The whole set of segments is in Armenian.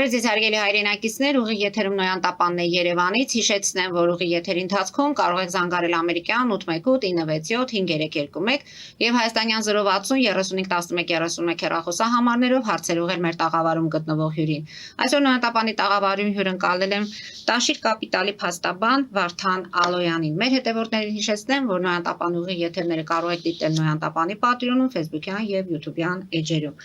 Բարև ձեզ հարգելի հայրենակիցներ, ուղիղ եթերում Նոյան Տապանն է Երևանից, հիշեցնեմ, որ ուղիղ եթերի ընթացքում կարող եք զանգարել ամերիկյան 818-967-521 եւ հայաստանյան 060-3511-31 հեռախոսահամարներով հարցեր ուղղել մեր տաղավարում գտնվող հյուրին։ Այսօր Նոյան Տապանի տաղավարում հյուրընկալել եմ Տաշիր կապիտալի փաստաբան Վարդան Ալոյանին։ Մեր հետևորդներին հիշեցնեմ, որ Նոյան Տապանի ուղիղ եթերները կարող եք դիտել Նոյան Տապանի Patreon-ում, Facebook-յան եւ YouTube-յան էջերում։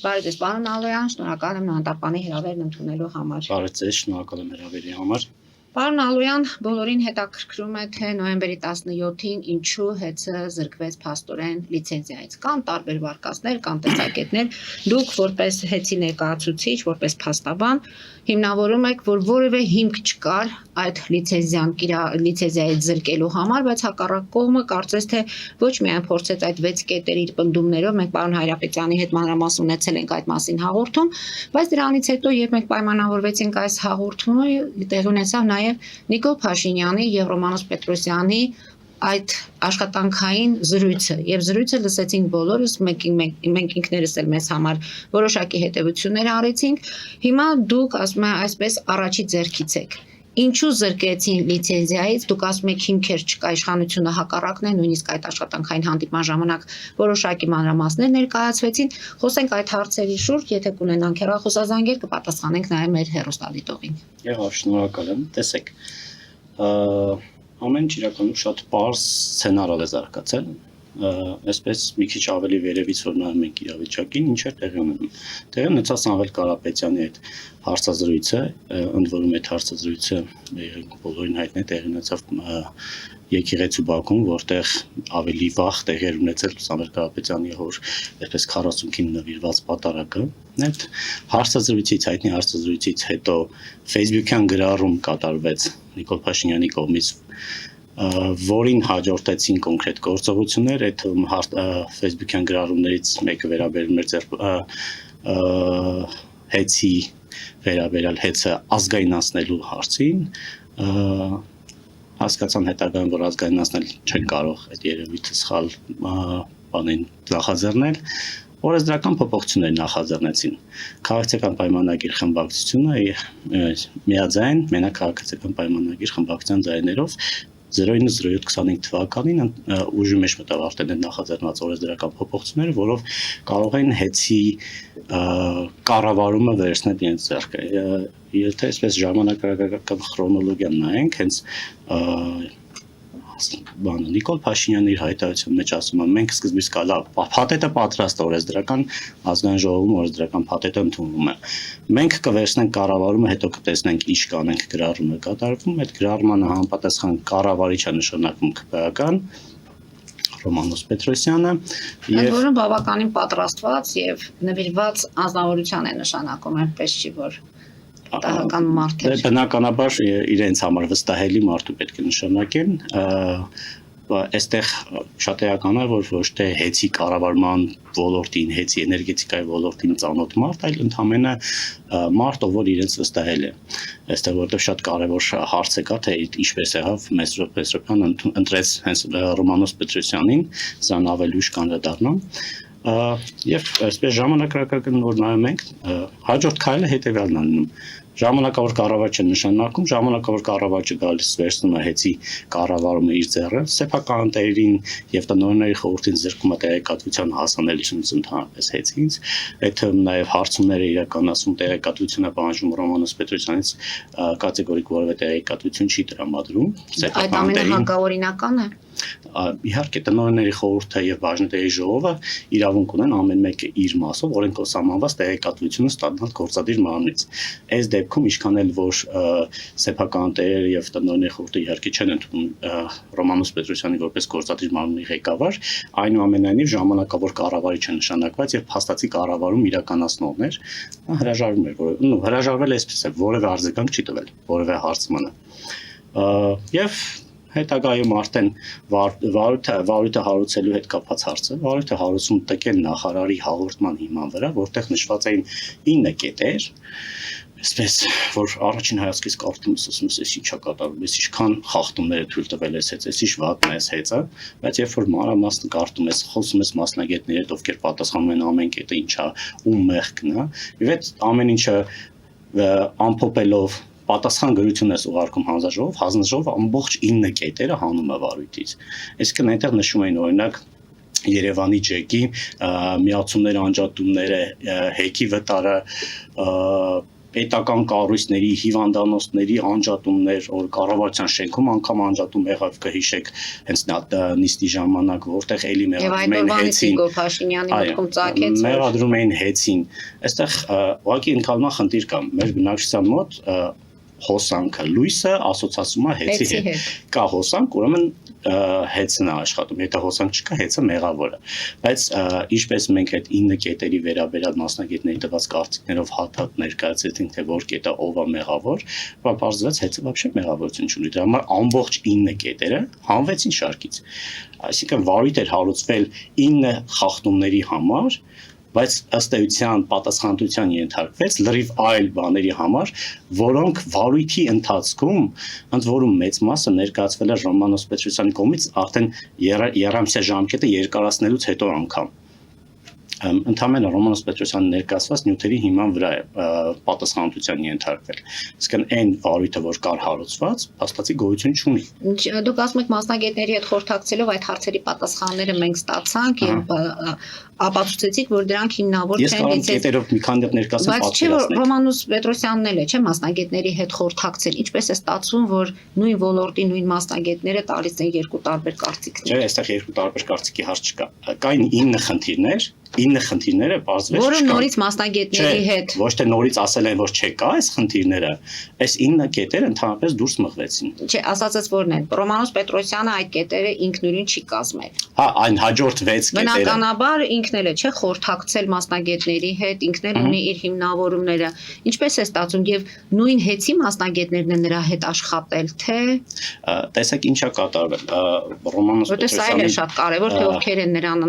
Բարև ձեզ, պարոն Ալոյան, շնորհակալ եմ Նոյան Տապանի հրավերն ընդունելու համար։ Բարև ձեզ, շնորհակալ եմ հրավերի համար։ Պարոն Ալոյան, բոլորին հետաքրքրում է, թե նոյեմբերի 17-ին ինչու ՀԵՑ-ը զրկվեց փաստորեն լիցենզիայից։ Կան տարբեր վարկածներ, կան տեսակետներ։ Դուք որպես ՀԵՑ-ի ներկայացուցիչ, որպես փաստաբան, հիմնավորում եք, որ որևէ հիմք չկար այդ լիցենզիայից զրկելու համար, բայց հակառակ կողմը կարծես թե ոչ միայն փորձեց այդ 6 կետերի պնդումներով, մենք պարոն Հայրապետյանի հետ մանրամասն ունեցել ենք այդ մասին հաղորդում, բայց դրանից հետո, երբ մենք պայմանավորվեցինք այս հաղորդումը, տեղի ունեցավ նաև Նիկոլ Փաշինյանի եւ Ռոմանոս Պետրոսյանի այդ աշխատանքային զրույցը եւ զրույցը լսեցինք բոլորս, մենք ինքներս էլ մեզ համար որոշակի հետևություններ արեցինք։ Հիմա դուք ասում եք այսպես առաջի ձեռքից եք։ Ինչու զրկեցին լիցենզիայից, դուք ասում եք հիմքեր չկա, իշխանությունը հակառակն է, նույնիսկ այդ աշխատանքային հանդիպման ժամանակ որոշակի մանրամասներ ներկայացվեցին, խոսենք այդ հարցերի շուրջ, եթե կունենանք հեռախոսազանգեր, կպատասխանենք նաև մեր հեռուստադիտողին։ Եղավ, շնորհակալ եմ, տեսեք, ամեն ինչ իրականում շատ պարզ սցենարալ է զարգացել, այսպես մի քիչ ավելի վերևից որ նայում ենք իրավիճակին, ինչ էր տեղի ունենում։ Տեղի ունեցավ Սամվել Կարապետյանի այդ հարցազրույցը, ընդ որում այդ հարցազրույցը բոլորին հայտնի է, տեղի ունեցավ Եկեղեցու Բաքվում, որտեղ ավելի վաղ տեղի էր ունեցել Սամվել Կարապետյանի հոր այսպես 40-ին նվիրված պատարագը։ Այդ հարցազրույցից, հայտնի հարցազրույցից հետո Facebook-յան գրառում կատարվեց Նիկոլ Փաշինյանի կողմից, որին հաջորդեցին կոնկրետ գործողություններ, այդ Facebook-յան գրառումներից մեկը վերաբերում էր ՀԵՑ-ի վերաբերյալ ՀԵՑ-ը ազգայնացնելու հարցին, հասկացան հետագայում, որ ազգայնացնել չեն կարող այդ երևույթը սխալ բանին նախաձեռնել, օրենսդրական փոփոխություններ նախաձեռնեցին։ Քաղաքացիական պայմանագիր խմբակցությունը միաձայն մենակ քաղաքացիական պայմանագիր խմբակցության ձայներով 09/07/25 թվականին ուժի մեջ մտավ արդեն այդ նախաձեռնված օրենսդրական փոփոխությունները, որով կարող են ՀԵՑ-ի կառավարումը վերցնել իրենց ձեռքը։ Եթե այսպես ժամանակակական քրոնոլոգիան նայենք, հենց Նիկոլ Փաշինյանը իր հայտարարության մեջ ասում է, մենք սկզբից կալա փաթեթը պատրաստ է օրենսդրական ազգային ժողովում օրենսդրական փաթեթը ընդունվում է։ Մենք կվերցնենք կառավարումը, հետո կտեսնենք ինչ կանենք, գրառումը կատարվում, այդ գրառմանը համապատասխան կառավարիչը նշանակում ԿՊԱ-ական Ռոմանոս Պետրոսյանը եւ որը բավականին պատրաստված եւ նվիրված անձնավորության է նշանակում, այնպես չի որ տահական մարդ է։ Բնականաբար իրենց համար վստահելի մարդու պետք է նշանակեն, այստեղ շատ էական է, որ ոչ թե ՀԵՑ-ի կառավարման ոլորտին, ՀԵՑ-ի էներգետիկայի ոլորտին ծանոթ մարդ, այլ ընդամենը մարդ, ով որ իրենց վստահել է։ Այստեղ որտեղ շատ կարևոր հարց է կա, թե ինչպես եղավ Մեսրոպ Պետրոսյանը ընտրեց հենց Ռոմանոս Պետրոսյանին, սրան ավելի ուշ կանդրադառնամ։ Եվ այսպես ժամանակակական որ նայում ենք, հաջորդ քայլը հետևյալն է լինում։ Ժամանակավոր կառավարիչը նշանակում, ժամանակավոր կառավարիչը գալիս վերցնում է ՀԵՑ-ի կառավարումը իր ձեռը, սեփական տերերին եւ տնօրենների խորհրդին զրկում է տեղեկատվության հասանելիությունից ընդհանրապես ՀԵՑ-ից, այդ նաև հարցումները իրականացում տեղեկատվությունը պահանջում Ռոմանոս Պետրոսյանից կատեգորիկ որևէ տեղեկատվություն չի տրամադրում, այդ ամենը հակաօրինական է։ Իհարկե տնօրենների խորհուրդը եւ բաժնետերի ժողովը իրավունք ունեն ամեն մեկը իր մասով օրենքով սահմանված տեղեկատվությունը ստանալ գործադիր մարմնից։ Այս դեպքում ինչքան էլ որ սեփական տերերը եւ տնօրենների խորհուրդը իհարկե չեն ընդունում Ռոմանոս Պետրոսյանի որպես գործադիր մարմնի ղեկավար, այնուամենայնիվ ժամանակավոր կառավարիչը նշանակված եւ փաստացի կառավարում իրականացնողներ հրաժարվում էր, հրաժարվել այսպես է, որևէ արձագանք չի տվել, որևէ հարցմանը։ Եվ հետագայում արդեն վարույթը հարուցելու հետ կապված հարցը, վարույթը հարուցում տկեն նախարարի հաղորդման հիման վրա, որտեղ նշված էին 9 կետեր, այսպես որ առաջին հայացքից կարդում ես, ասում ես, ինչա կատարվում, ես ինչքան խախտումներ թույլ տվել ես հետ, ես ինչ վատն է հետը, բայց երբ որ մանրամասն կարդում ես, խոսում ես մասնագետների հետ, ովքեր պատասխանում են ամեն կետը ինչա ու մեղքն է, եւ այդ ամեն ինչը ամփոփելով պատասխան գրություն ես ուղարկում հանձնաժողով, հանձնաժողովը ամբողջ 9 կետերը հանում է վարույթից։ Այսինքն այնտեղ նշում են օրինակ Երևանի ջեկի միացումները, անջատումները, հեքի վտարը, պետական կառույցների, հիվանդանոցների անջատումներ, որ կառավարության շենքում անգամ անջատում եղավ, կհիշեք, հենց նիստի ժամանակ, որտեղ էլի մեղադրում էին հեցին, մեղադրում էին հեցին։ Այստեղ ուղղակի ընկալման խնդիր կա։ Մեր բնակչության մոտ հոսանքը, լույսը ասոցացում է հեցի հետ։ Կա հոսանք, ուրեմն հեցն է աշխատում, եթե հոսանք չկա, հեցը մեղավոր է։ Բայց ինչպես մենք այդ 9 կետերի վերաբերյալ մասնագետների տված կարծիքներով հատհատ ներկայացրեցինք, թե որ կետը ով է մեղավոր, պարզվեց հեցը вообще մեղավորություն չունի։ Դրա համար ամբողջ 9 կետերը հանվեցին շարքից։ Այսինքն վարույթ էր հարուցվել 9 խախտումների համար, բայց ըստ էության պատասխանատվության ենթարկվեց լրիվ այլ բաների համար, որոնք վարույթի ընթացքում ընդ որում մեծ մասը ներկայացվել է Ռոմանոս Պետրոսյանի կողմից արդեն երամսյա ժամկետը երկարացնելուց հետո անգամ։ Ընդհանրապես Ռոմանոս Պետրոսյանի ներկայացված նյութերի հիման վրա է պատասխանատվության ենթարկվել։ Իսկ այն վարույթը, որ կար հարուցված, փաստացի գոյություն չունի։ Դուք ասում եք մասնագետների հետ խորհրդակցելով այդ հարցերի պատասխանները մենք ստացանք եւ ապացուցեցիք, որ դրանք հիմնավոր չեն։ Ես կարող կետերով մի քանի դեպք ներկայացեմ պատկերացնել։ Բայց չէ՞ որ Ռոմանոս Պետրոսյանն էլ է, չէ՞ մասնագետների հետ խորհրդակցել։ Ինչպես է ստացվում, որ նույն ոլորտի նույն մասնագետները տալիս են երկու տարբեր կարծիքներ։ Չէ, այստեղ երկու տարբեր կարծիքի հարց չկա։ Կային 9 խնդիրներ, 9 խնդիրները բարձվեց չկան։ Որը նորից մասնագետների հետ։ Ոչ թե նորից ասել են, որ չկա այս խնդիրները, այս 9 կետերը ընդհանրապես դուրս մղվեցին։ Չէ, ասածս որն է։ Ռոմանոս Պետրոսյանը այդ կետերը ինքնուրույն չի կազմել։ Հա, այն հաջորդ 6 կետերը։ Բնականաբար ինքն էլ է, չէ, խորհրդակցել մասնագետների հետ, ինքն էլ ունի իր հիմնավորումները։ Ինչպես է ստացվում եւ նույն հեցի մասնագետներն են նրա հետ աշխատել, թե տեսեք ինչա կատարվել։ Ռոմանոս Պետրոսյանը սա էլ է շատ կարեւոր, թե ովքեր են նրան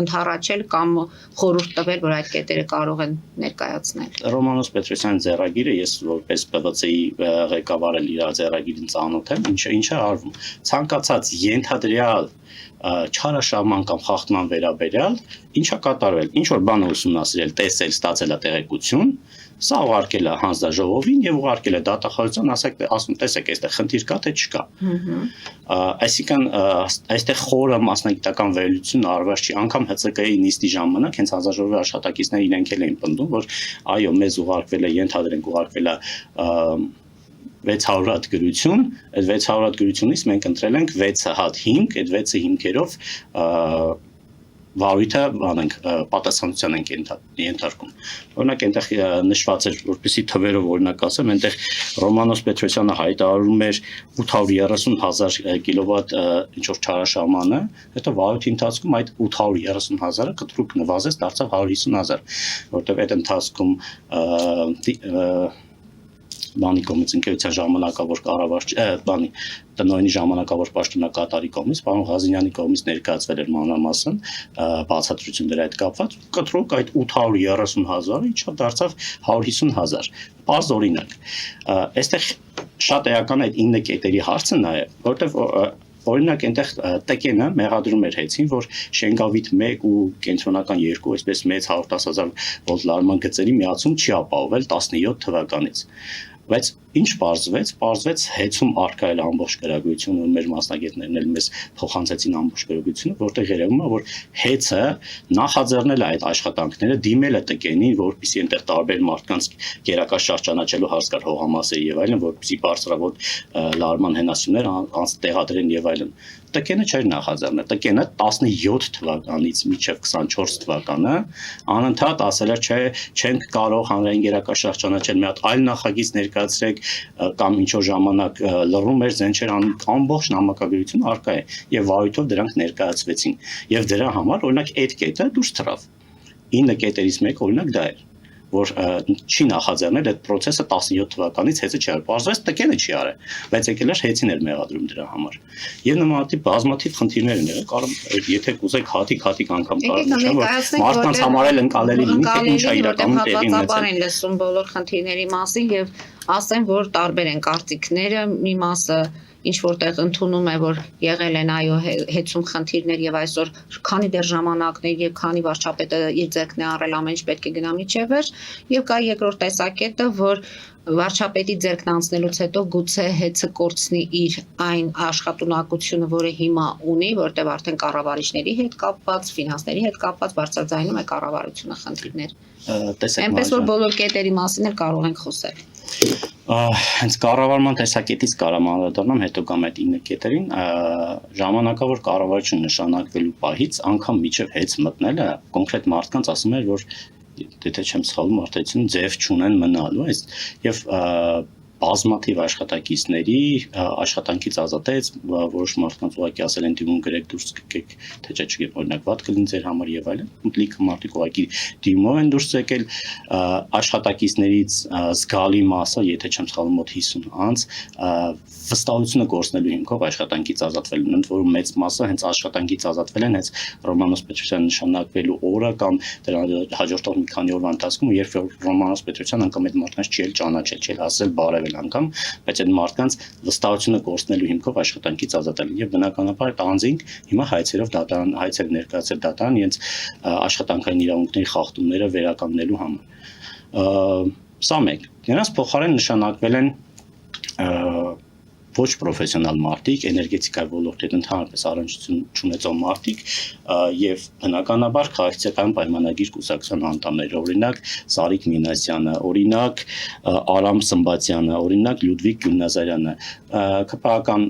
ընդառաջել կամ խորհուրդ տվել, որ այդ կետերը կարող են ներկայացնել։ Ռոմանոս Պետրոսյանի ձեռագիրը ես որպես ՊՎՑ-ի ղեկավար էլ իր ձեռագիրին ծանոթ եմ, ինչը արվում։ Ցանկացած ենթադրյալ չարաշահման կամ խախտման վերաբերյալ ինչա կատարվել, ինչ որ բան ուսումնասիրել, տեսել, ստացել է տեղեկություն, սա ուղարկել է հանձնաժողովին եւ ուղարկել է դատախազության, ասում տեսեք, այստեղ խնդիր կա թե չկա։ Այսինքն այստեղ խորը մասնագիտական վերլուծություն արված չի, անգամ ՀՑԿ-ի նիստի ժամանակ հենց հանձնաժողովի աշխատակիցները իրենք էլ էին պնդում, որ այո, մեզ ուղարկվել է, ենթադրենք ուղարկվել է 600 հատ գրություն, այդ 600 հատ գրությունից մենք ընտրել ենք 6 հատ հիմք, այդ 6 հիմքերով վարույթը բանենք պատասխանատվության ենք ենթարկում։ Օրինակ այնտեղ նշված էր, որպեսզի թվերով օրինակ ասեմ, այնտեղ Ռոմանոս Պետրոսյանը հայտարարում էր 830,000 կիլովատ ինչ որ չարաշահմանը, հետո վարույթի ընթացքում այդ 830,000-ը կտրուկ նվազեց, դարձավ 150,000, որտեղ այդ ընթացքում բանի կողմից ընկերության ժամանակավոր կառավարիչ տնօրենի ժամանակավոր պաշտոնակատարի կողմից պարոն Ղազինյանի կողմից ներկայացվել էր մանրամասն բացատրություններ այդ կապված կտրուկ այդ 830,000-ը իջավ դարձավ 150,000 պարզ օրինակ այստեղ շատ էական այդ 9 կետերի հարցը նա է որտեղ օրինակ այնտեղ տկենը մեղադրում էր հեցին, որ շենգավիթ 1 ու կենտրոնական 2, այսպես մեծ 110,000 վոլտ լարման գծերի միացում չի ապահովել 17 թվականից։ Բայց ինչ պարզվեց հեցում արկա էլ ամբողջ գրագույթությունը, մեր մասնագետներն էլ մեզ փոխանցեցին ամբողջ գրագույթությունը, որտեղ երևում է, որ հեցը նախաձեռնել է այդ աշխատանքները, դիմել է տկենին, որպեսզի այնտեղ տարբեր մարդկանց գերակաշարժ ճանաչելու հարց կար հողամասերի եւ այլն, որպեսզի բարձրավոտ լարման հենասյուներ տեղադրեն եւ այլն։ Տկենը չէր նախաձեռնել, տկենը 17 թվականից մինչև 24 թվականը անընդհատ ասել էր, չէ, չենք կարող հանրային գերակաշարժ ճանաչել, մի հատ այլ նախագիծ ներկայացրեք կամ ինչ որ ժամանակ լռում էր, զենչեր ամբողջ նամակագրություն արկա է եւ վարույթով դրանք ներկայացվեցին եւ դրա համար օրինակ այդ կետը դուրս թռավ 9 կետերից մեկը օրինակ դա էր որ չի նախաձեռնել այդ process-ը 17 թվականից հեցը չի արել, բարձրացած տկենը չի արել, բայց եկել էր հեցին էր մեղադրում դրա համար։ Եվ նմանատիպ բազմաթիվ խնդիրներ են եղել, կարող եթե կուզեք հատիկ անգամ կարող նշեմ, որ մարդկանց համար էլ ընկալելի լինի, թե ինչ է իրականում տեղի ունեցել։ Են լսում բոլոր խնդիրների մասին եւ ասեմ, որ տարբեր են կարծիքները, մի մասը ինչ որտեղ ընդունում է, որ եղել են այո հեծում խնդիրներ եւ այսօր քանի դեռ ժամանակներ եւ քանի վարչապետը իր ձեռքն է առել ամեն ինչ պետք է գնա միջև վերջ, եւ կա երկրորդ տեսակետը, որ վարչապետի ձեռքն անցնելուց հետո գուցե հեծը կորցնի իր այն աշխատունակությունը, որը հիմա ունի, որտեղ արդեն կառավարիչների հետ կապված, ֆինանսների հետ կապված բարձրաձայնում է կառավարությունը խնդիրներ։ Այնպես որ բոլոր կետերի մասին էլ կարող ենք խոսել։ Հենց կառավարման տեսակետից կարամ անդրադառնամ, հետո կամ այդ 9 կետերին, ժամանակավոր կառավարություն նշանակվելու պահից անգամ միջև հեծ մտնելը կոնկրետ մարդկանց ասում էր, որ եթե չեմ սխալվում, արտահայտություն ձև չունեն մնալու, եւ բազմաթիվ աշխատակիցների աշխատանքից ազատեց, որոշ մարդկանց ուղղակի ասել են դիմում գրեք դուրս եկեք, թե չէ, օրինակ վատ կլինի ձեր համար եւ այլն, լիքը մարդիկ ուղղակի դիմում են դուրս եկել, աշխատակիցներից զգալի մասը, եթե չեմ սխալվում, մոտ 50 անց վստահությունը կորցնելու հիմքով աշխատանքից ազատվել են, ընդ որում մեծ մասը հենց աշխատանքից ազատվել են հենց Ռոմանոս Պետրոսյանը նշանակվելու օրը կամ դրա հաջորդող մի քանի օրվա ընթացքում, երբ որ Ռոմանոս Պետրոսյանը անգամ այդ մարդկանց չի ճանաչել, չի ասել բարևել անգամ, բայց այդ մարդկանց վստահությունը կորցնելու հիմքով աշխատանքից ազատել են եւ բնականաբար տանձինք հիմա հայցերով դատարան, հայցեր ներկայացել դատարան իրենց աշխատանքային իրավունքների խախտումները վերականգնելու համար։ Սա մեկ, նրանց փոխարեն նշանակվել են ոչ պրոֆեսիոնալ մարդիկ, էներգետիկայի ոլորտի ընդհանրապես առնչություն չունեցող մարդիկ եւ բնականաբար քաղաքացիական պայմանագիր կուսակցության անդամներ, օրինակ Սարիկ Մինասյանը, օրինակ Արամ Սմբատյանը, օրինակ Լյուդվիգ Գյուլնազարյանը, ԿՊԱ-ական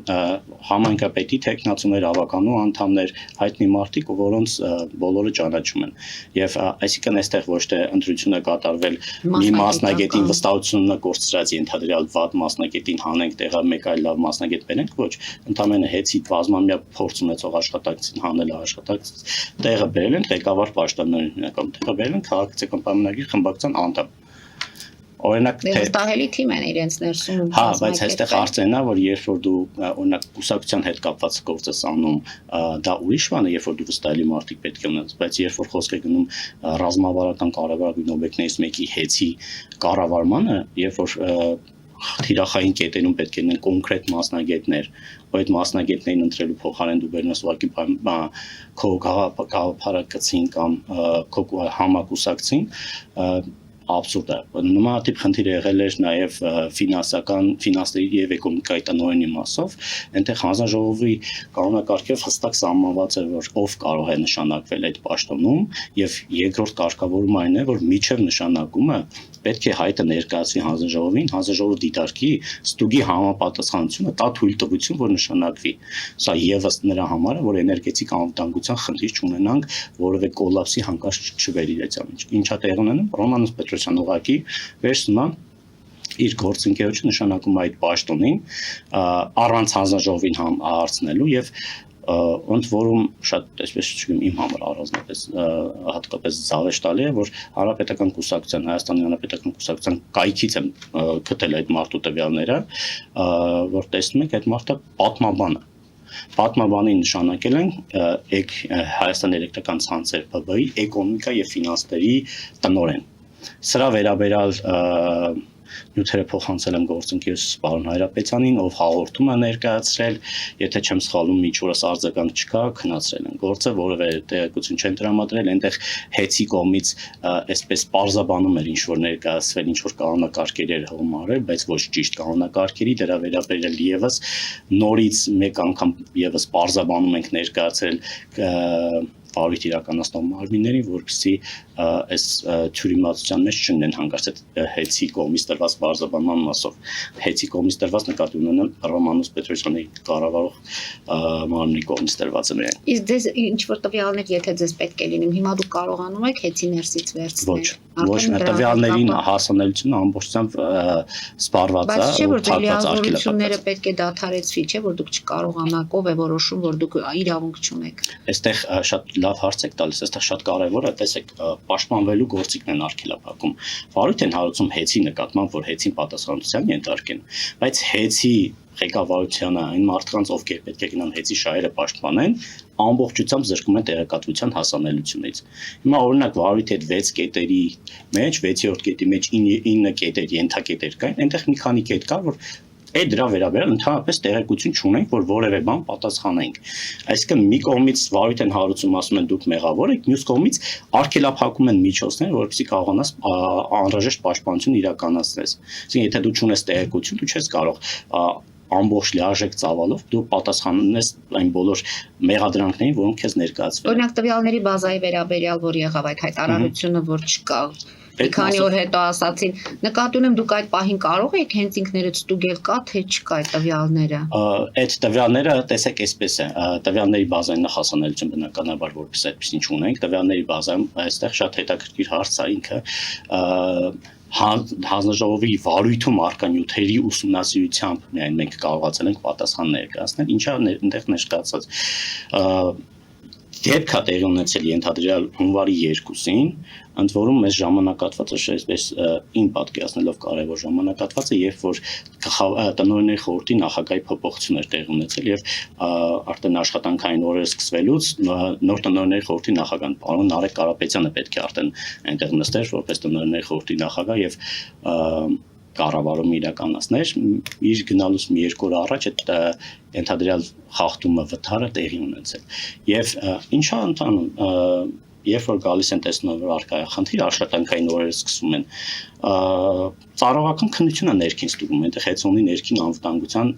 համայնքապետի տեխնացուներ, ավականու անդամներ, հայտնի մարդիկ, որոնց բոլորը ճանաչում են։ Եվ այսինքն այստեղ ոչ թե ընտրությունը կատարվել մի մասնագետին վստահությունը կորցրած ենթադրյալ վատ մասնագետին հանենք տեղը մեկ այլ մասնագետ բերենք, ոչ, ընդամենը հեծի բազմամյա փորձ ունեցող աշխատակցին հանել աշխատակցից տեղը բերել են ղեկավար պաշտոններին, կամ տեղը բերել են քաղաքացիական պայմանագիր խմբակցության անդամ։ Օրինակ վստահելի թիմ են իրենց ներսում։ Հա, բայց այստեղ արծենա, որ երբ որ դու օրինակ կուսակցության հետ կապված գործ ես անում, դա ուրիշ բան է, երբ որ դու վստահելի մարդիկ պետք է ունենաս, բայց երբ որ խոսք է գնում ռազմավարական կառավարման օբյեկտներից մեկի հեծի կառավարմանը, երբ որ թիրախային կետերում պետք է լինեն կոնկրետ մասնագետներ, այդ մասնագետներին ընտրելու փոխարեն դու բերնես ուղղակի քո գաղափարակցին կամ քո համակուսակցին, абսուրդ է։ Նմանատիպ խնդիր եղել էր նաև ֆինանսների եւ էկոնոմիկայի տնօրենի մասով, այնտեղ հանձնաժողովի կանոնակարգով հստակ սահմանված է, որ ով կարող է նշանակվել այդ պաշտոնում, եւ երկրորդ կարգավորումը այն է, որ միջև նշանակումը պետք է հայտը ներկայացվի հանձնաժողովին, հանձնաժողովը դիտարկի, ստուգի համապատասխանությունը, տա թույլտվություն, որ նշանակվի։ Սա եւս նրա համար է, որ էներգետիկ անվտանգության խնդիր չունենանք, որևէ կոլապսի հանկարծ չվեր իրացան։ Ինչա տեղ ունենում, Ռոմանոս Պետրոսյան ուղղակի վերցնում է իր գործընկերոջը նշանակում այդ պաշտոնին առանց հանձնաժողովին հարցնելու եւ ընդ որում շատ այսպես չգիտեմ իմ համար առանձնապես հատկապես զավեշտալի է որ հանրապետական կուսակցության Հայաստանի հանրապետական կուսակցության կայքից եմ գտել այդ մարդու տվյալները որ տեսնում եք այդ մարդը պատմաբան է պատմաբանի նշանակել են Հայաստանի էլեկտրական ցանցեր ԲԲ-ի էկոնոմիկա եւ ֆինանսների տնօրեն սրա վերաբերյալ նյութերը փոխանցել եմ գործընկերս պարոն Հայրապետյանին, ով հաղորդում է ներկայացրել, եթե չեմ սխալվում միջուրս արձագանք չկա, քննացրել են գործը, որևէ տեղեկություն չեն տրամադրել, այնտեղ հեծի կողմից այսպես պարզաբանում էր ինչ որ ներկայացվել, ինչ որ կանոնակարգեր էր հողմարել, բայց ոչ ճիշտ կանոնակարգերի, դրա վերաբերյալ եւս նորից մեկ անգամ եւս պարզաբանում ենք ներկայացրել վարույթ իրականացնող մարմիններին, որպեսզի այս թյուրիմացության մեջ չընկնեն հանկարծ հեծի կողմից տրված բարձրաբանման մասով։ Հեծի կողմից տրված նկատի ունենամ Ռոմանոս Պետրոսյանի կառավարող մարմնի կողմից տրվածը միայն։ Իսկ դες ինչ որ տվյալներ, եթե ձեզ պետք է լինեն, հիմա դուք կարողանում եք հեծի ներսից վերցնել։ Ոչ, տվյալներին հասանելիությունը ամբողջությամբ սպառված է, բայց չէ որ դելիազորությունները պետք է դադարեցվի, չէ որ դուք չկարողանաք, ով է որոշում, որ դուք իրավունք չունեք։ Այստեղ շատ լավ հարց եք տալիս, այստեղ շատ կարևոր է, տեսեք, պաշտպանվելու գործիքն են արգելափակում։ Վարույթ են հարուցում հեծի նկատմամբ, որ հեծին պատասխանատվության ենթարկեն, բայց հեծի ղեկավարությանը այն մարդկանց, ովքեր պետք է գնան հեծի շահերը պաշտպանեն, ամբողջությամբ զրկում են տեղեկատվության հասանելիությունից։ Հիմա օրինակ վարույթի այդ 6 կետերի մեջ, 6-րդ կետի մեջ 9 կետեր, ենթակետեր կային, այնտեղ մի քանի կետ կար, որ Այդ դրա վերաբերյալ ընդհանրապես տեղեկություն չունենք, որ որևէ բան պատասխանենք։ Այսինքն մի կողմից վարույթ են հարուցում, ասում են դուք մեղավոր եք, մյուս կողմից արգելափակում են միջոցներ, որպեսզի կարողանաս անհրաժեշտ պաշտպանություն իրականացնես։ Այսինքն եթե դու չունես տեղեկություն, դու չես կարող ամբողջ լիարժեք ծավալով դու պատասխանես այն բոլոր մեղադրանքներին, որոնք քեզ ներկայացվել են։ Օրինակ տվյալների բազայի վերաբերյալ որ եղավ այդ հայտարարությունը, որ չկա։ Մի քանի օր հետո ասացին, նկատի ունեմ դուք այդ պահին կարող եք հենց ինքներդ ստուգել կա թե չկա այդ տվյալները։ Այդ տվյալները տեսեք այսպես է, տվյալների բազային նախասանելիություն բնականաբար որպես այդպեսին չունենք, տվյալների բազայում այստեղ շատ հետաքրքիր հարց է ինքը հանձնաժողովի վարույթում առկա նյութերի ուսումնասիրությամբ միայն մենք կարողացել ենք պատասխան ներկայացնել, ինչա այնտեղ ներկայացած դեպք է տեղի ունեցել ենթադրյալ հունվարի 2-ին, ընդ որում մեզ ժամանակատվածը այսպես իմ պատկերացնելով կարևոր ժամանակատվածը, երբ որ տնօրենների խորհրդի նախագահի փոփոխություն էր տեղի ունեցել եւ արդեն աշխատանքային օրերը սկսվելուց նոր տնօրենների խորհրդի նախագահն պարոն Նարեկ Կարապետյանը պետք է արդեն այնտեղ նստեր որպես տնօրենների խորհրդի նախագահ եւ կառավարում իրականացներ իր գնալուց մի երկու օր առաջ այդ ենթադրյալ խախտումը վթարը տեղի ունեցել եւ ինչա ընթանում երբ որ գալիս են տեսնում որ առկա է խնդիր աշխատանքային օրերը սկսում են ծառայական քննությունը ներքին ստուգում այնտեղ հեծոնի ներքին անվտանգության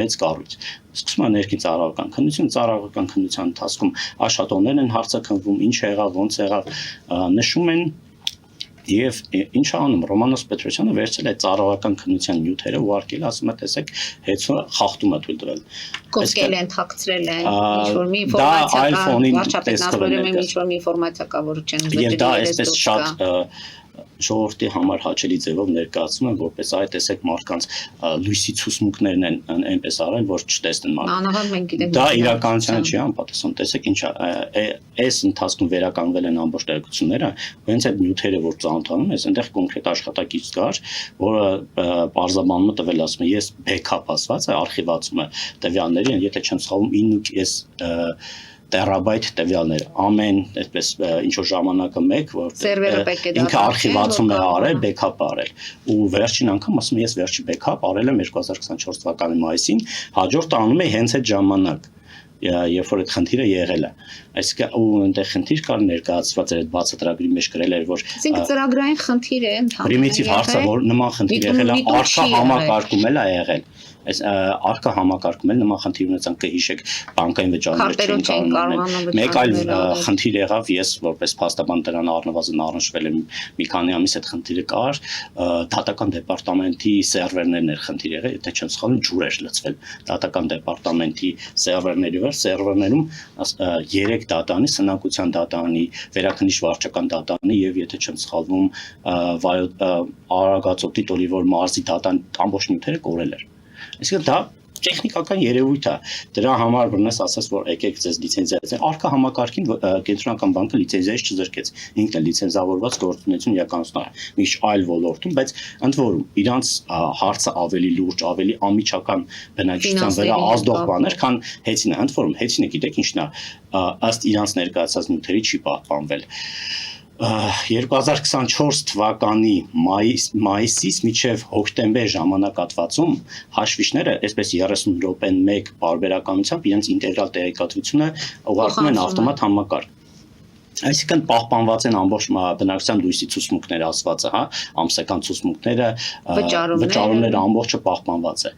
մեծ կառույց սկսում է ներքին ծառայական քննության ընթացքում աշխատողներն են հարցաքննվում ինչ եղավ ոնց եղավ նշում են Եվ ինչ անում Ռոմանոս Պետրոսյանը վերցել է ծառայական քննության նյութերը ու արկել ասում է տեսեք հեծո խախտում է թույլ տվել կոսկել են թաքցրել են ինչ որ մի ինֆորմացիա կա վարչապետն ասում է ինչ որ մի ինֆորմացիա կա որ չեն եւ դա այսպես շատ ժողովրդի համար հաճելի ձևով ներկայացում են որպես այ տեսեք մարդկանց լույսի ցուսմունքներն են այնպես արել որ չտեսնեն մարդը դա իրականությանը չի անպատասխան տեսեք ինչա այս ընթացքում վերականգնվել են ամբողջ տեղեկությունները հենց այդ նյութերը որ ծանոթանում ես այնտեղ կոնկրետ աշխատակից կար որը բարձաբանումը տվել ասում է ես backup ասված է արխիվացում է տվյալների եթե չեմ սխալվում 9 տերաբայթ տվյալներ ամեն այդպես ինչ որ ժամանակը մեկ որ ինքը արխիվացում է արել backup արել ու վերջին անգամ ասում եմ ես վերջի backup արել եմ 2024 թվականի մայիսին հաջորդը անում է հենց այդ ժամանակ երբ որ այդ խնդիրը եղել է այսինքն ու այնտեղ խնդիր կար ներկայացված էր այդ բացատրագրի մեջ գրել էր որ այսինքն ծրագրային խնդիր է պրիմիտիվ հարցը որ նման խնդիր եղել է արքա համակարգում էլ է եղել այս արկա համակարգում էլ նման խնդիր ունեցան կհիշեք բանկային վճարումներ չեն կարող մեկ այլ խնդիր եղավ ես որպես փաստաբան դրան առնվազն առնչվել եմ մի քանի ամիս այդ խնդիրը կար դատական դեպարտամենտի սերվերներն էր խնդիր եղել եթե չեմ սխալվում ջուր էր լցվել դատական դեպարտամենտի սերվերների վրա սերվերներում 3 դատանի սնանկության դատանի վերաքննիչ վարչական դատանի եւ եթե չեմ սխալվում Արագածոտնի Տոլիվոր մարզի դատան ամբողջ նյութերը կորել էր Այսինքն դա տեխնիկական երևույթ է դրա համար բռնես ասած որ եկեք ձեզ լիցենզիա արքա համակարգին կենտրոնական բանկը լիցենզիայից չզրկեց ինքն է լիցենզավորված գործունեություն իրականացնում մի այլ ոլորտում բայց ընդ որում իրանց հարցը ավելի լուրջ ավելի ամիջական բնակչության վրա ազդող բաներ քան հեծինը ընդ որում հեծինը գիտեք ինչն է ըստ իրանց ներկայացած նյութերի չի պահպանվել 2024 թվականի մայիսից մինչև հոկտեմբեր ժամանակատվածում հաշվիչները այսպես 30 րոպեն 1 բարբերականությամբ իրենց ինտեգրալ տեղեկատվությունը ուղարկում են ավտոմատ համակարգ Այսինքն պահպանված են ամբողջ բնակչության լույսի ցուցմունքները ասվածը, հա, ամսական ցուցմունքները, վճարումները ամբողջը պահպանված է։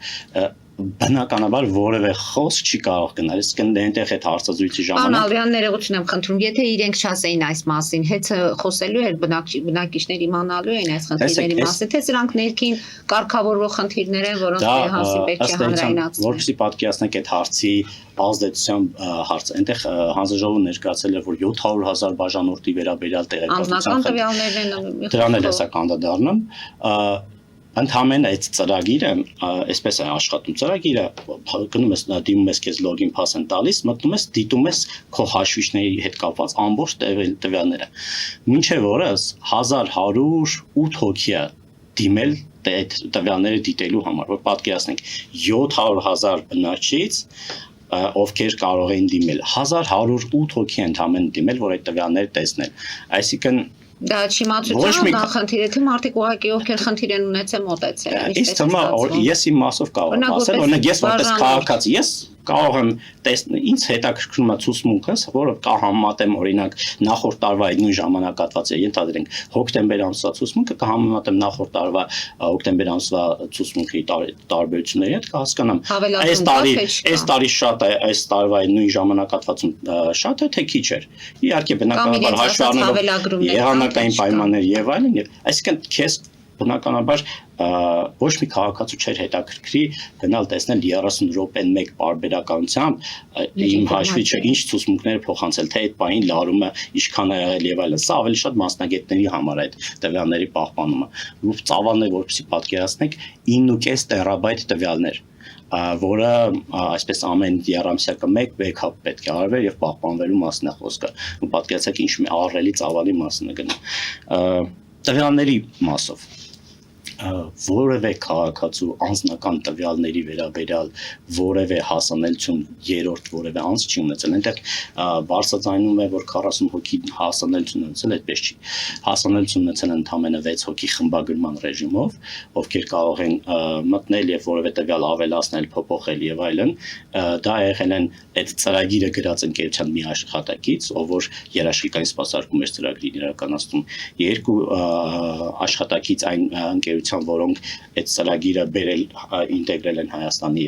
Բնականաբար որևէ խոսք չի կարող գնալ, իսկ այնտեղ այդ հարցազրույցի ժամանակ Անալյան ներողություն եմ խնդրում, եթե իրենք չասեին այս մասին, հեծը խոսելու էր բնակիչներ իմանալու են այս խնդիրների մասին, թե սրանք ներքին կարգավորվող խնդիրներ են, որոնց հասի պետք է հանրայնացնել։ Որպեսզի պատկերացնեք այդ հարցի ազդեցության հարցը, այնտեղ հանձնաժողովը ներկայացել էր, որ 700,000 բաժանորդի վերաբերյալ տեղեկատվության դրան էլ հեսա կանդադառնամ Ընդհանրեն այդ ծրագիրը, այսպես է աշխատում ծրագիրը, գնում ես դիմում ես քեզ լոգին pass են տալիս, մտնում ես, դիտում ես քո հաշվիչների հետ կապված ամբողջ տվյալները։ Մինչև օրս 1108 հոգի է դիմել այդ տվյալները դիտելու համար, որ պատկերացնենք 700,000 բնակչից ովքեր կարող էին դիմել 1108 հոգի ընդհանրեն դիմել, որ այդ տվյալները տեսնել։ Այսինքն Դա չիմացության նախնդիր է, թե մարդիկ ուղղակի ովքեր խնդիր են ունեցել մոտեցել են, Իսկ ես իմ մասով կարող եմ ասել, օրինակ ես որպես քաղաքացի, ես կարող եմ տեսնել ինձ հետաքրքրում է ցուցմունքը, որը կա համեմատեմ օրինակ նախորդ տարվա նույն ժամանակահատվածը, ենթադրենք հոկտեմբեր ամսվա ցուցմունքը կհամեմատեմ նախորդ տարվա հոկտեմբեր ամսվա ցուցմունքի տարբերությունների հետ, կհասկանամ այս տարի շատ է, այս տարվա նույն ժամանակահատվածում շատ է, թե քիչ էր։ Իհարկե բնականաբար հաշվի առնելով եղանակային պայմաններ եւ այլն, այսինքն քեզ բնականաբար ոչ մի քաղաքացու չէր հետաքրքրի գնալ տեսնել 30 րոպեն մեկ պարբերականությամբ իմ հաշվի չէ ինչ ցուցմունքներ փոխանցել, թե այդ բային լարումը ինչքան է եղել եւ այլն։ Սա ավելի շատ մասնագետների համար է այդ տվյալների պահպանումը։ Ծավալներ որպեսզի պատկերացնենք 9.5 տերաբայթ տվյալներ, որը այսպես ամեն երամսյակը մեկ բեքափ պետք է արվեր եւ պահպանվելու մասն է խոսքը։ Ու պատկերացեք ինչ մի ահռելի ծավալի մասն է գնում։ Տվյալների մասով որևէ քաղաքացու անձնական տվյալների վերաբերյալ որևէ հասանելիություն երրորդ որևէ անձ չի ունեցել։ Այնտեղ բարձրաձայնում է, որ 40 հոգի հասանելիություն ունեցել, այդպես չի։ Հասանելիություն ունեցել ընդամենը 6 հոգի խմբագրման ռեժիմով, ովքեր կարող են մտնել եւ որևէ տվյալ ավելացնել, փոփոխել եւ այլն։ Դա եղել են այդ ծրագիրը գրած ընկերության մի աշխատակից, ով որ երաշխիքային սպասարկում էր ծրագրին իրականացնում։ Երկու աշխատակից այն ընկերության, որոնք այդ ծրագիրը բերել ինտեգրել են Հայաստանի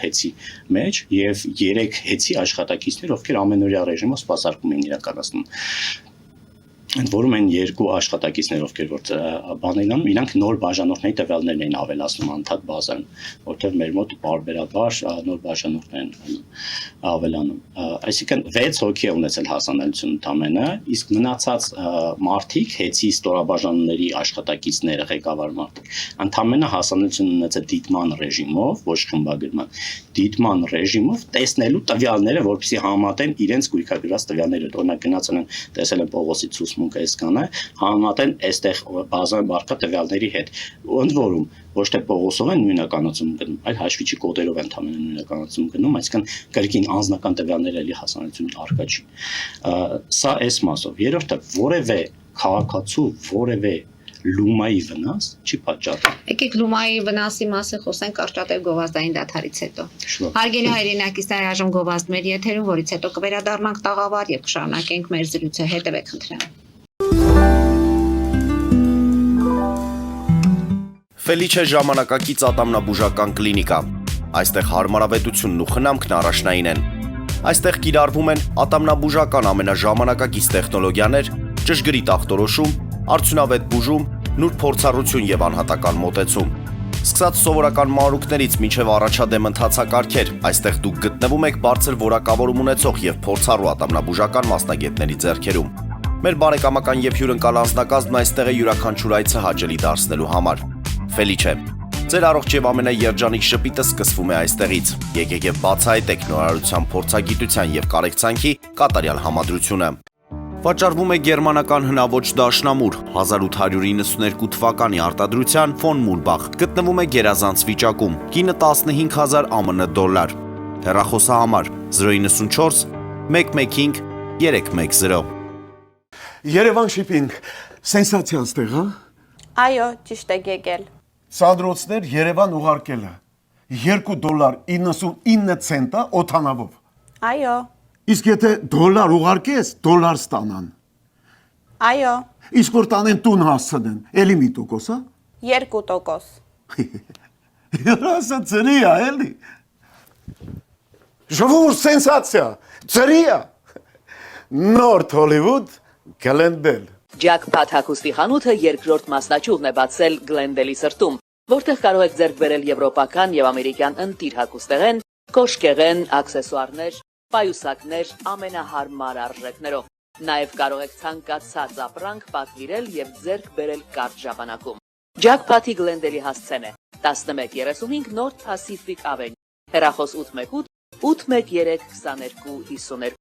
հեցի մեջ եւ 3 հեցի աշխատակիցներ, ովքեր ամենօրյա ռեժիմով սպասարկում են իրականացնում։ Ընդ որում են երկու աշխատակիցներ, ովքեր որ բաներն անում, իրանք նոր բաժանորդների տվյալներն էին ավելացնում անդադ բազան, որտեղ մեր մոտ պարբերաբար նոր բաժանորդներ են ավելանում։ Այսինքն 6 հոգի է ունեցել հասանելիություն ընդամենը, իսկ մնացած մարդիկ, հեցի ստորաբաժանումների աշխատակիցները, ղեկավար մարդիկ, ընդամենը հասանելիություն ունեցել դիտման ռեժիմով, ոչ խմբագրման, դիտման ռեժիմով տեսնելու տվյալները, որպեսզի համատեն իրենց գույքագրված տվյալները, օրինակ գնացել են տեսել են Պողոսի ցուցմունքը այսքան է, համատեն այստեղ բազան բարգա տվյալների հետ։ Ընդ որում ոչ թե Պողոսով են նույնականացում գնում, այլ հաշվիչի կոդերով են ընդամենը նույնականացում գնում, այսինքն կրկին անձնական տվյալները էլի հասանելիություն առկա չի։ Սա այս մասով։ Երրորդը որևէ քաղաքացու որևէ լումայի վնաս չի պատճառում։ Եկեք լումայի վնասի մասին խոսենք կարճատև գովազդային դադարից հետո։ Հարգելի հայրենակիցներ, այժմ գովազդ մեր եթերում, որից հետո կվերադառնանք տաղավար եւ կշարունակենք մեր զրույցը, հետևեք խնդրեմ։ Ֆելիչե ժամանակակից ատամնաբուժական կլինիկա։ Այստեղ հարմարավետությունն ու խնամքն առաջնային են։ Այստեղ կիրառվում են ատամնաբուժական ամենաժամանակակից տեխնոլոգիաներ, ճշգրիտ ախտորոշում, արդյունավետ բուժում, նուրբ փորձառություն եւ անհատական մոտեցում։ Սկսած սովորական մանրուքներից մինչև առաջադեմ ընթացակարգեր, այստեղ դուք գտնվում եք բարձր որակավորում ունեցող եւ փորձառու ատամնաբուժական մասնագետների ձեռքերում։ Մեր բարեկամական եւ հյուրընկալ անձնակազմն այստեղ է յուրաքանչյուր այցը հաճելի դարձնելու համար։ Ֆելիչե, ձեր առողջ եւ ամենաերջանիկ շպիտը սկսվում է այստեղից։ Եկեք եւ բացահայտեք նորարարության փորձագիտության եւ կարեկցանքի կատարյալ համադրությունը։ Վաճառվում է գերմանական հնաոճ դաշնամուր 1892 թվականի արտադրության ֆոն Մուրբախ, գտնվում է գերազանց վիճակում, կինը 15000 ԱՄՆ դոլար։ Հեռախոսահամար 094 115 310։ Երևան շիփինգ, սենսացիա ստեղ, հա։ Այո, ճիշտ եք եկել։ Սանդրոցներ Երևան ուղարկելը $2.99 օթանավով։ Այո, Իսկ եթե դոլար ուղարկես, դոլար ստանան։ այո, Իսկ որ տանեն տուն հասցնեն, էլի մի տոկոս, հա։ 2%։ Հրասա ծրի է, էլի։ Ժողովուրդ սենսացիա, ծրի է։ Նորթ Հոլիվուդ, Գլենդել։ Ջաքփաթ հագուստի խանութը երկրորդ մասնաճյուղն է բացել Գլենդելի սրտում, որտեղ կարող եք ձեռք բերել եվրոպական եւ ամերիկյան ընտիր հագուստեղեն, կոշկեղեն, աքսեսուարներ, պայուսակներ ամենահարմար արժեքներով։ Նաև կարող եք ցանկացած ապրանք պատվիրել եւ ձեռք բերել կարճ ժամանակում։ Ջաքփաթի Գլենդելի հասցեն է 1135 North Pacific Avenue, հեռախոս 818 813 2252։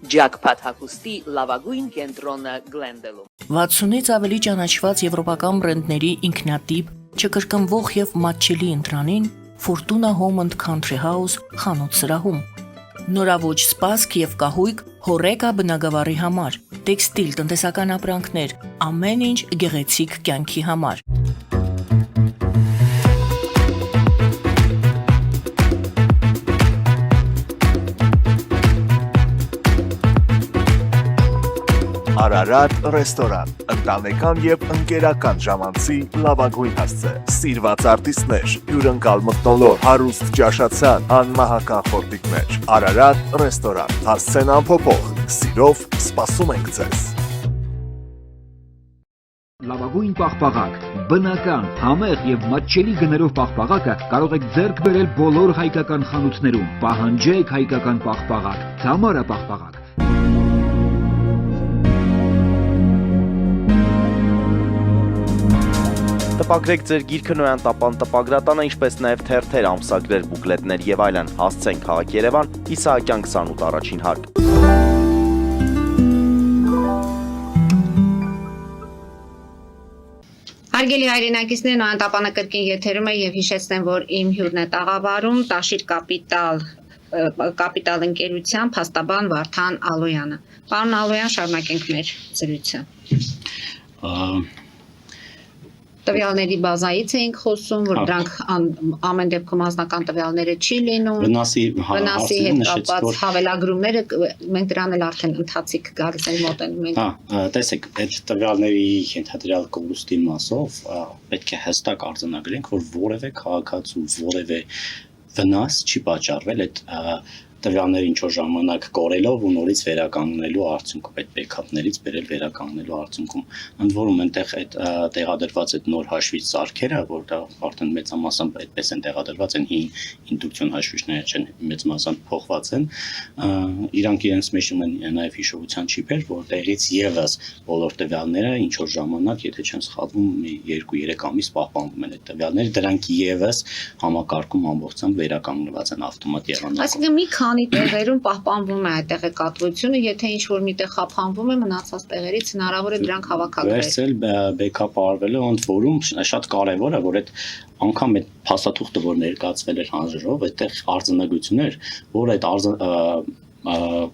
Ջաքփաթ հագուստի լավագույն կենտրոնը Գլենդելում։ 60-ից ավելի ճանաչված եվրոպական բրենդների ինքնատիպ, չկրկնվող եւ մատչելի ընտրանին Fortuna Home and Country House խանութ սրահում։ Նորավոճ սպասք եւ կահույք հորեկա բնագավառի համար, տեքստիլ, տնտեսական ապրանքներ, ամեն ինչ գեղեցիկ կյանքի համար։ Արարատ ռեստորան, ընտանեկան եւ ընկերական ժամանցի լավագույն հասցե, սիրված արտիստներ, հյուրընկալ մթնոլորտ, հարուստ ճաշացան, անմահական խորտիկներ, Արարատ ռեստորան, հասցեն անփոփոխ, սիրով սպասում ենք ձեզ։ Լավագույն պաղպաղակ, բնական, համեղ եւ մատչելի գներով պաղպաղակը կարող եք ձեռք բերել բոլոր հայկական խանութներում։ Պահանջեք հայկական պաղպաղակ, Թամարա պաղպաղակ։ Տպագրեք ձեր գիրքը Նոյան տապան տպագրատանը, ինչպես նաև թերթեր, ամսագրեր, բուկլետներ եւ այլն։ Հասցեն քաղաք Երևան, Իսահակյան 28 առաջին հարկ։ Հարգելի հայրենակիցներ, Նոյան տապանը կրկին եթերում է եւ հիշեցնեմ, որ իմ հյուրն է տաղավարում Տաշիր կապիտալ ընկերության փաստաբան Վարդան Ալոյանը։ Պարոն Ալոյան, շարունակենք մեր զրույցը։ Տվյալների բազայից էինք խոսում, որ դրանք ամեն դեպքում անձնական տվյալները չի լինում։ Վնասի հետ կապված հավելագրումները մենք դրան էլ արդեն ընթացիկ գալիս են մոտենում ենք։ Տեսեք, այդ տվյալների ենթադրյալ կորուստի մասով պետք է հստակ արձանագրենք, որ որևէ քաղաքացու որևէ վնաս չի պատճառվել այդ տվյալները ինչ-որ ժամանակ կորելով ու նորից վերականգնելու արդյունքում, այդ բեքափներից բերել վերականգնելու արդյունքում։ Ընդ որում այնտեղ այդ տեղադրված այդ նոր հաշվիչ սարքերը, որտեղ արդեն մեծամասամբ այդպես են տեղադրված են հին ինդուկցիոն հաշվիչները չեն մեծամասամբ փոխված են, իրանք իրենց մեջ ունեն նաև հիշողության չիպեր, որտեղից եւս բոլոր տվյալները ինչ-որ ժամանակ, եթե չեմ սխալվում, 2-3 ամիս պահպանվում են այդ տվյալները, դրանք եւս համակարգում ամբողջությամբ վերականգնված են ավտոմատ եղանակով։ Այսինքն մի քանի տեղերում պահպանվում է այդ տեղեկատվությունը, եթե ինչ-որ միտեղ խափանվում է, մնացած տեղերից հնարավոր է դրանք հավաքագրել։ Վերցել բեքափ արվելը, ընդ որում շատ կարևոր է, որ այդ անգամ այդ փաստաթուղթը, որ ներկայացվել էր հանրով, այդտեղ արձանագրություն էր, որ այդ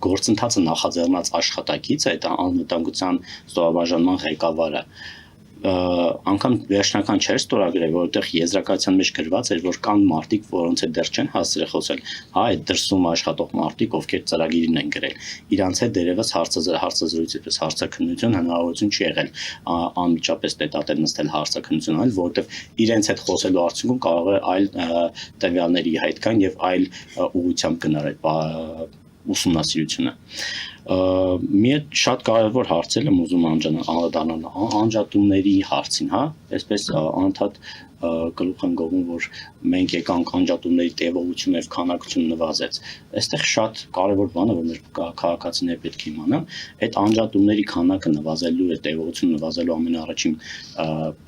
գործընթացը նախաձեռնած աշխատակիցը, այդ անվտանգության ստորաբաժանման ղեկավարը անգամ վերջնական չէր ստորագրել, որովհետև եզրակացության մեջ գրված էր, որ կան մարդիկ, որոնց հետ դեռ չեն հասցրել խոսել, հա, այդ դրսում աշխատող մարդիկ, ովքեր ծրագիրին են գրել, իրանց հետ դերևս հարցազրույցից հարցաքննություն հնարավորություն չի եղել անմիջապես տետատել նստել հարցաքննություն անել, որովհետև իրենց հետ խոսելու արդյունքում կարող է այլ տվյալների հայտ գան եւ այլ ուղղությամբ գնալ այդ ուսումնասիրությունը։ Մի շատ կարևոր հարցեր եմ ուզում անդրադառնալ անջատումների հարցին, հա, այսպես անընդհատ գլուխ եմ գովում, որ մենք եկանք անջատումների տևողությունը եւ քանակությունը նվազեց։ Այստեղ շատ կարևոր բան է, որ մեր քաղաքացիները պետք է իմանան, այդ անջատումների քանակը նվազելու եւ տևողությունը նվազելու ամենաառաջին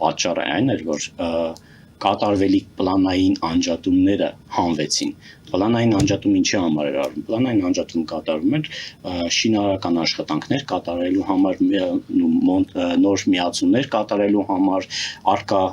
պատճառը այն էր, որ կատարվելիք պլանային անջատումները հանվեցին։ Պլանային անջատում ինչի համար էր արվում։ Պլանային անջատում կատարվում էր շինարարական աշխատանքներ կատարելու համար, նոր միացումներ կատարելու համար, արկա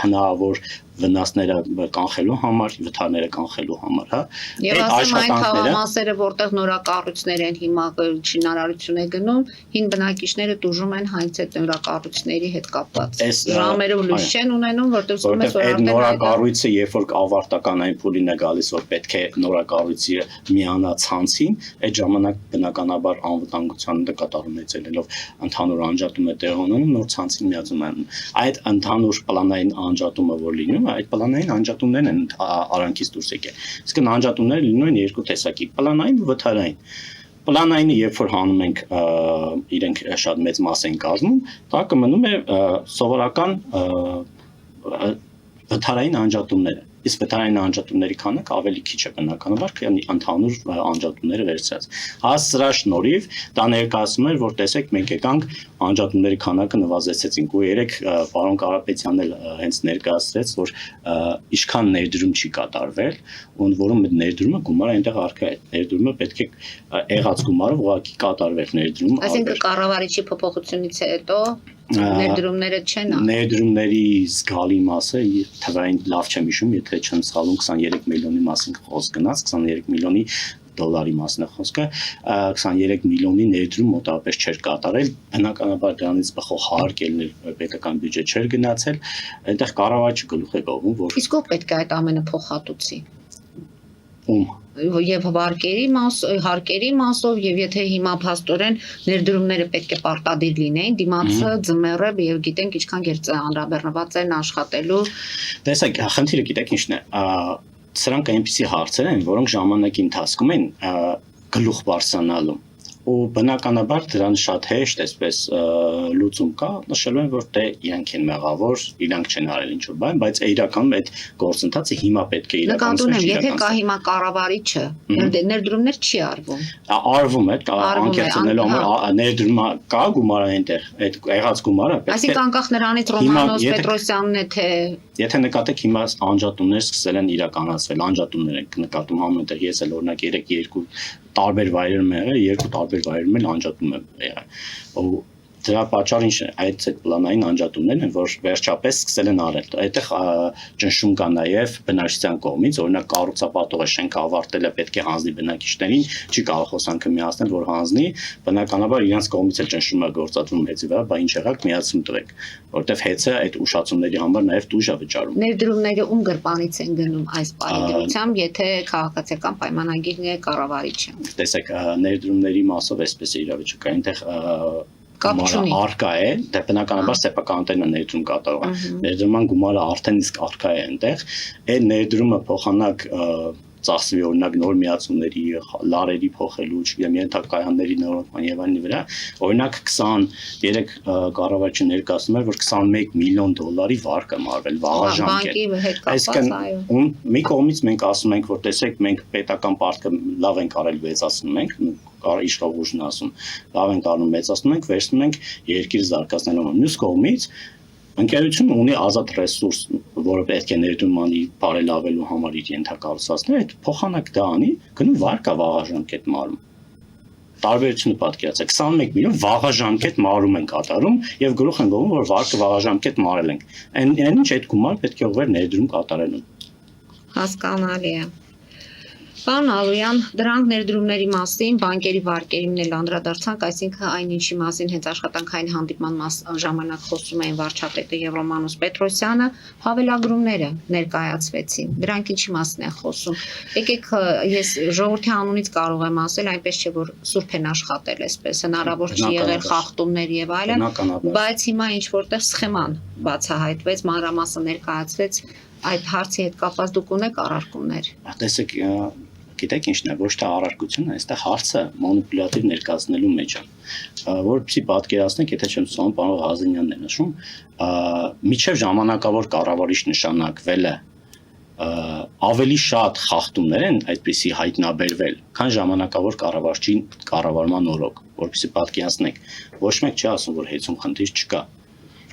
հնարավոր վնասները կանխելու համար, վթարները կանխելու համար, հա։ Եվ ասեմ այն թաղամասերը, որտեղ նորակառույցներ են հիմա շինարարություն է գնում, հին բնակիչները տուժում են հենց այդ նորակառույցների հետ կապված։ Ժամերով լույս չեն ունենում, որտեղ զգում ես, որ այդ նորակառույցը, երբ որ ավարտական այն փուլին է գալիս, որ պետք է նորակառույցի միանա ցանցին, այդ ժամանակ բնականաբար անվտանգության նկատառումներից ելնելով ընդհանուր անջատում է տեղ ունենում, նոր ցանցին միացում են։ Այդ ընդհանուր պլանային անջատումը, որ լինում, այդ պլանային անջատումներն են արանքից դուրս եկել։ Իսկ անջատումները լինում են երկու տեսակի՝ պլանային ու վթարային։ Պլանայինը երբ որ հանում ենք իրենք շատ մեծ մաս են կազմում, դա կմնում է սովորական վթարային անջատումները։ Իսկ վթարային անջատումների քանակը ավելի քիչ է բնականաբար, քան ընդհանուր անջատումները վերցրած։ Սրա շնորհիվ դա ներկայացնում էր, որ տեսեք, մենք եկանք անջատումների քանակը նվազեցինք ու երեք պարոն Կարապետյանն էլ հենց ներկայացրեց, որ ինչքան ներդրում չի կատարվել, ու որում այդ ներդրումը գումարը այնտեղ առկա է։ Ներդրումը պետք է եղած գումարը ուղղակի կատարվեր ներդրում։ Այսինքն կառավարիչի փոփոխությունից հետո Ներդրումները չեն։ Ներդրումների զգալի մասը թվային լավ չեմ հիշում, եթե չեմ սխալվում 23 միլիոնի մասին խոսք գնաց, 23 միլիոնի դոլարի մասն է խոսքը, 23 միլիոնի ներդրում մոտավորապես չէր կատարել, բնականաբար դրանից բխող հարկելներ պետական բյուջե չէր գնացել, այնտեղ կառավարիչը գլուխ է գովում, որ Իսկ ով պետք է այդ ամենը փոխհատուցի։ ում Եվ հարկերի մասով եւ եթե հիմա փաստորեն ներդրումները պետք է պարտադիր լինեին, դիմացը ձմեռը եւ գիտենք ինչքան գերծ անդրաբեռնված են աշխատելու։ Տեսեք, խնդիրը գիտեք ինչն է, սրանք այնպիսի հարցեր են, որոնք ժամանակի ընթացքում են գլուխ բարձրանալու ու բնականաբար դրան շատ հեշտ այսպես լուծում կա, նշելու են, որ դե իրանք են մեղավոր, իրանք չեն արել ինչ-որ բան, բայց իրականում այդ գործընթացը հիմա պետք է իրականացնել։ Եթե կա հիմա կառավարիչը, ներդրումներ չի արվում։ Արվում է, անկեղծելու համար ներդրումը կա գումարը այնտեղ, այդ եղած գումարը պետք է։ Այսինքն անկախ նրանից Ռոմանոս Պետրոսյանն է թե Եթե նկատեք հիմա անջատումներ սկսել են իրականացվել, անջատումներ են նկատում ամենտեղ, ես էլ օրինակ 3-2 տարբեր վայրերում եղել, 2 տարբեր վայրերում էլ անջատում եմ եղել։ Ու դրա պատճառը ինչ է, այդ պլանային անջատումներն են, որ վերջապես սկսել են արել։ Այդտեղ ճնշում կա նաև բնակչության կողմից, օրինակ կառուցապատողը շենքը ավարտել է, պետք է հանձնի բնակիչներին, չի կարող խոսանքը միացնել, որ հանձնի, բնականաբար իրենց կողմից էլ ճնշումը գործածվում մեծի վրա, բա ինչ եղավ, միացում տվեք, որտեվ հեծը այդ ուշացումների համար նաև տուժ է վճարում։ Ներդրումները ում գրպանից են գնում այս բարեդրությամբ, եթե քաղաքացիական պայմանագիրն է կառավարիչը։ Տեսեք, ներդրումների մասով այսպես է իրավիճակը, այնտեղ Կապչունի արկա է, դե բնականաբար սեփականատերն է ներդրում կատարողը։ Ներդրման գումարը արդեն իսկ արկա է այնտեղ, այդ ներդրումը փոխանակ ծախսվի օրինակ նոր միացումների, լարերի փոխելու, չգիտեմ, ենթակայանների նորոգման եւ այլնի վրա, օրինակ 23 կառավարիչը ներկայացնում է, որ 21 միլիոն դոլարի վարկ է մարվել վաղաժամկետ։ Այսինքն մի կողմից մենք ասում ենք, որ տեսեք, մենք պետական պարտքը լավ ենք արել, մեծացնում ենք, իշխողուժն ասում, լավ ենք անում, մեծացնում ենք, վերցնում ենք երկիր զարգացնելու համար։ Մյուս կողմից ընկերությունը ունի ազատ ռեսուրս, որը պետք է ներդրում անի բարելավելու համար իր ենթակառուցվածքները, այդ փոխանակ դա անի, գնում վարկա վաղաժամկետ մարում։ Տարբերությունը պատկերացրեք, 21 միլիոն վաղաժամկետ մարում են կատարում եւ գլուխ են գովում, որ վարկը վաղաժամկետ մարել ենք։ Այն ինչ այդ գումար պետք է ուղղեր ներդրում կատարելուն։ Հասկանալի է։ Պարոն Ալոյան, դրանք ներդրումների մասին, բանկերի վարկերին էլ անդրադարձանք, այսինքն այն ինչի մասին հենց աշխատանքային հանդիպման ժամանակ խոսում էին վարչապետը եւ Ռոմանոս Պետրոսյանը, հավելագրումները ներկայացվեցին։ Դրանք ինչի մասին է խոսում։ Եկեք ես ժողովրդի անունից կարող եմ ասել, այնպես չէ որ սուրբ են աշխատել, այսպես հնարավոր չի եղել խախտումներ եւ այլն, բայց հիմա ինչ որտեղ սխեման բացահայտվեց, մանրամասը ներկայացվեց այդ հարցի հետ կապված դուք ունեք առարկումներ։ Տեսեք, գիտեք ինչն է, ոչ թե առարկությունը, այստեղ հարցը մանիպուլյատիվ ներկայացնելու մեջ է, որպեսզի պատկերացնեք, եթե չեմ սխալվում, պարոն Ղազենյանն է նշում, միջև ժամանակավոր կառավարիչ նշանակվել է ավելի շատ խախտումներ են այդպիսի հայտնաբերվել, քան ժամանակավոր կառավարչի կառավարման օրոք, որպեսզի պատկերացնեք, ոչ մեկ չի ասում, որ հեծում խնդիր չկա։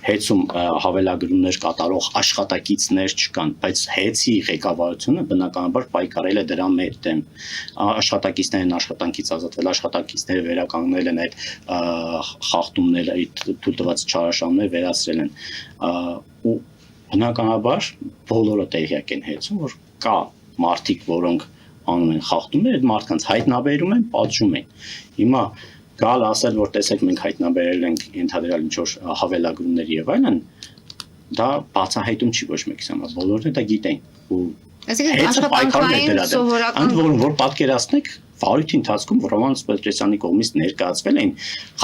Հեծում հավելագրումներ կատարող աշխատակիցներ չկան, բայց հեծի ղեկավարությունը բնականաբար պայքարել է դրա դեմ։ Աշխատակիցներն աշխատանքից ազատվել, աշխատակիցները վերականգնել են այդ խախտումները, այդ թույլ տված չարաշահումները վերացրել են։ Ու բնականաբար բոլորը տեղյակ են հեծում, որ կա մարդիկ, որոնք անում են խախտումներ, այդ մարդկանց հայտնաբերում են, պատժում են։ Հիմա գալ ասել, որ տեսեք մենք հայտնաբերել ենք ենթադրյալ ինչ-որ հավելագրումներ եւ այլն, դա բացահայտում չի ոչ մեկի համար, բոլորն դա գիտեն ու աշխատանքային սովորական ընդ որում որ պատկերացնեք վարույթի ընթացքում Ռոմանոս Պետրոսյանի կողմից ներկայացվել են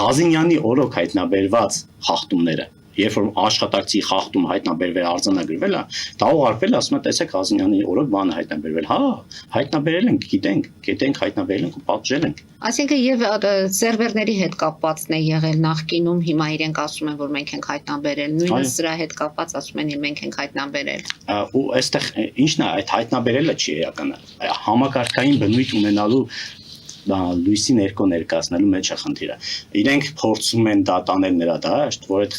Ղազենյանի օրոք հայտնաբերված խախտումները, երբ որ աշխատակցի խախտում հայտնաբերվել արձանագրվել է, դա ուղարկվել ասում է տեսեք Ղազենյանի օրոք բանը հայտնաբերվել, հա, հայտնաբերել ենք, գիտենք հայտնաբերել ենք ու պատժել ենք։ Այսինքն եւ սերվերների հետ կապվածն է եղել նախկինում, հիմա իրենք ասում են, որ մենք ենք հայտնաբերել, նույնիսկ սրա հետ կապված ասում են, մենք ենք հայտնաբերել։ Ու այստեղ ինչն է, այդ հայտնաբերելը չի էական, համակարգային բնույթ ունենալու լույսի ներքո ներկայացնելու մեջ է խնդիրը։ Իրենք փորձում են դա տանել նրա դաշտ, որ այդ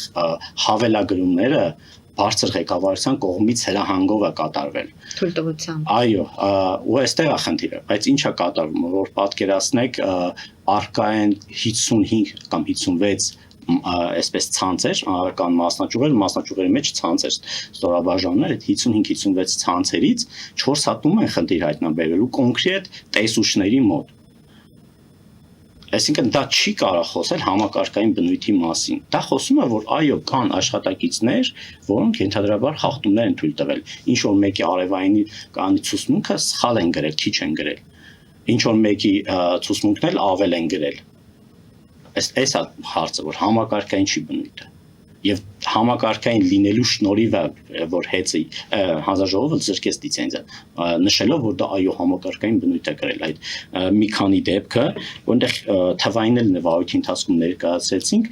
հավելագրումները բարձր ղեկավարության կողմից հրահանգով է կատարվել։ Թույլտվությամբ։ Այո, ու այստեղ է խնդիրը, բայց ինչ է կատարվում, որ պատկերացնեք արկա են 55 կամ 56 այսպես ցանցեր, կան մասնաճյուղերի մեջ ցանցեր, ստորաբաժանումներ, այդ 55-56 ցանցերից 4 հատում են խնդիր հայտնաբերվելու կոնկրետ տեսուչների մոտ։ Այսինքն դա չի կարող խոսել համակարգային բնույթի մասին։ Դա խոսում է, որ այո, կան աշխատակիցներ, որոնք ենթադրաբար խախտումներ են թույլ տվել։ Ինչ որ մեկի արևային կանի ցուցմունքը սխալ են գրել, քիչ են գրել։ Ինչ որ մեկի ցուցմունքն էլ ավել են գրել։ Այս է հարցը, որ համակարգային չի բնույթը։ Եվ համակարգային լինելու շնորհիվ է, որ հեծի հանձնաժողովը զրկեց լիցենզիա, նշելով, որ դա այո համակարգային բնույթ է կրել այդ մի քանի դեպքը, որտեղ թվային էլ նվարույթի ընթացքում ներկայացրեցինք,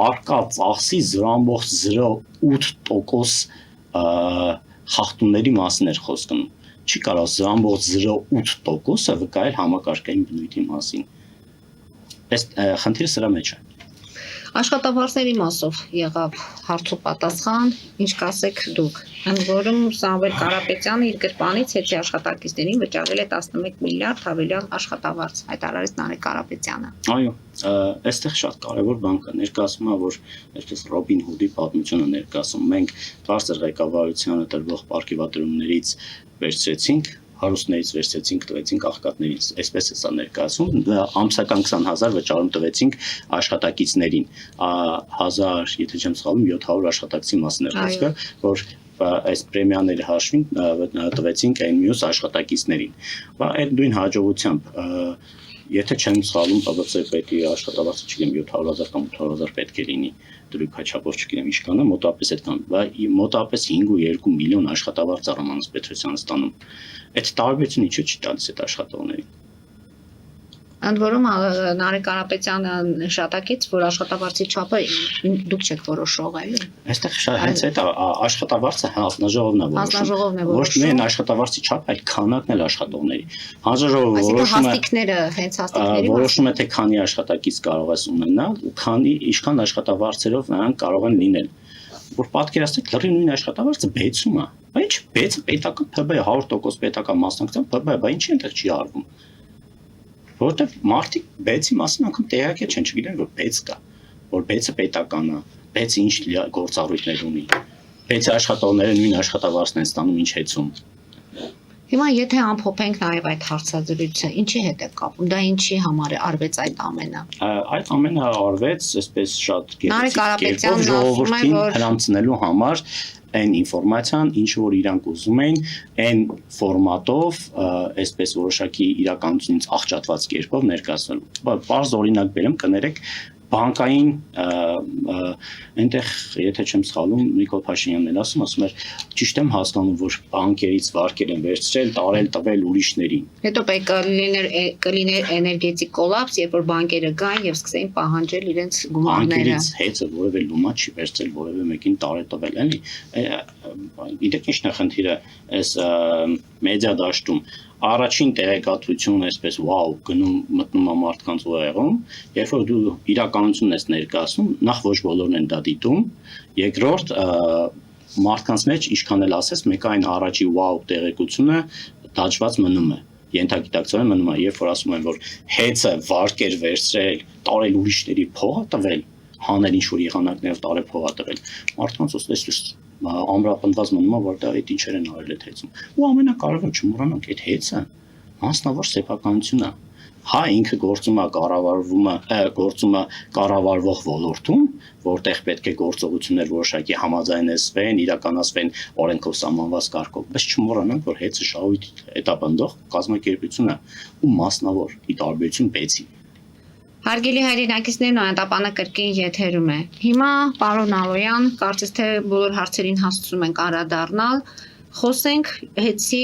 արկա ծախսի 0.08% խախտումների մասին էր խոսքը։ Չի կարող 0.08%-ը վկայել համակարգային բնույթի մասին։ Այս խնդիրը սրա մեջ է։ Աշխատավարձերի մասով եղավ հարց ու պատասխան, ինչ կասեք դուք։ Ընդ որում Սամվել Կարապետյանը իր գրպանից հետի աշխատակիցներին վճարել է 11 միլիարդ հավելյալ աշխատավարձ, հայտարարեց Նարեկ Կարապետյանը։ Այո, այստեղ շատ կարևոր բան կա, ներկայացում է, որ այսպես Ռոբին Հուդի պատմությունը ներկայացում։ Մենք բարձր ղեկավարությանը տրվող պարգևատրումներից վերցրեցինք, հարուստներից վերցրեցինք, տվեցինք աղքատներին, այսպես է սա ներկայացում, ամսական 20,000 վճարում տվեցինք աշխատակիցներին, 1000, եթե չեմ սխալվում, 700 աշխատակցի մասին է խոսքը, որ այս պրեմիաների հաշվին տվեցինք այն մյուս աշխատակիցներին։ Այդ նույն հաջողությամբ, եթե չեմ սխալվում, ՊԲՑ պետի աշխատավարձը, չգիտեմ, 700,000 կամ 800,000 պետք է լինի, դրույքաչափով չգիտեմ ինչքան է, մոտապես այդքան, մոտապես 5.2 միլիոն աշխատավարձ է Ռոմանոս Պետրոսյանը ստանում։ Այդ տարբերությունը ինչու չի տալիս այդ աշխատողներին։ Ընդ որում Նարեկ Կարապետյանը նշանակեց, որ աշխատավարձի չափը դուք չեք որոշող, էլի։ Այստեղ հենց այդ աշխատավարձը հանձնաժողովն է որոշում։ Ոչ միայն աշխատավարձի չափը, այլ քանակն էլ աշխատողների։ Հանձնաժողովը որոշում է թե քանի աշխատակից կարող ես ունենալ ու ինչքան աշխատավարձերով նրանք կարող են լինել։ Որ պատկերացնեք, լրի նույն աշխատավարձը բեցում է։ Բայց ինչ բեցը պետական ՓԲ 100% պետական մասնակցությամբ ՓԲ, բայց ինչի այնտեղ չի արվում։ Որտեվ մարդիկ բեցի մասին անգամ տեղյակ չեն, չգիտեն, որ բեց կա, որ բեցը պետական է, բեցը ինչ գործառույթներ ունի։ Բեցի աշխատողները նույն աշխատավարձն են ստանում ինչ հեծում։ Հիմա եթե ամփոփենք նաև այդ հարցազրույցը, ինչի հետ է կապում, դա ինչի համար է արվեց այդ ամենը։ Այդ ամենը արվեց այսպես շատ Նարեկ Կարապետյանն ժողովրդին հրամցնելու համար այն ինֆորմացիան, ինչ որ իրանք ուզում են, այն ֆորմատով, այսպես որոշակի իրականությունից աղճատված կերպով ներկայացնելու։ Պարզ օրինակ բերեմ, կներեք, բանկային այնտեղ, եթե չեմ սխալվում, Նիկոլ Փաշինյանն էր ասում էր, ճիշտ եմ հասկանում, որ բանկերից վարկեր են վերցրել, տարել, տվել ուրիշներին։ Հետո պետք կլիներ էներգետիկ կոլապս, երբ որ բանկերը գան եւ սկսեին պահանջել իրենց գումարները։ Բանկերից հեծը որևէ լումա չի վերցրել, որևէ մեկին տարել տվել, էլի։ Գիտեք ինչն է խնդիրը այս մեդիա դաշտում։ Առաջին տեղեկատվությունը այսպես վաու գնում մտնում է մարդկանց ուղեղում, երբ որ դու իրականությունն ես ներկայացնում, նախ ոչ բոլորն են դա դիտում, երկրորդ մարդկանց մեջ ինչքան էլ ասես, մեկ այն առաջի վաու տեղեկությունը դաջված մնում է, ենթագիտակցորեն մնում է, երբ որ ասում են, որ հեծը վարկեր վերցրել, տարել ուրիշների փող է տվել, հանել ինչ-որ եղանակներով տարել փող է տվել, մարդկանց ուսպես ամրապնդված մնում է, որ դա այդ ինչեր են արել այդ հեծում։ Ու ամենակարևորը չմոռանանք, այդ հեծը մասնավոր սեփականություն է։ Հա ինքը գործում է կառավարվող ոլորտում, որտեղ պետք է գործողություններ որոշակի համաձայնեցվեն, իրականացվեն օրենքով սահմանված կարգով, բայց չմոռանանք, որ հեծը շահույթ հետապնդող կազմակերպություն է ու մասնավոր՝ ի տարբերություն բեցի։ Հարգելի հայրենակիցներն ու Անտապանը կրկին եթերում է։ Հիմա պարոն Ալոյան, կարծես թե բոլոր հարցերին հասցնում ենք անդրադառնալ, խոսենք հեծի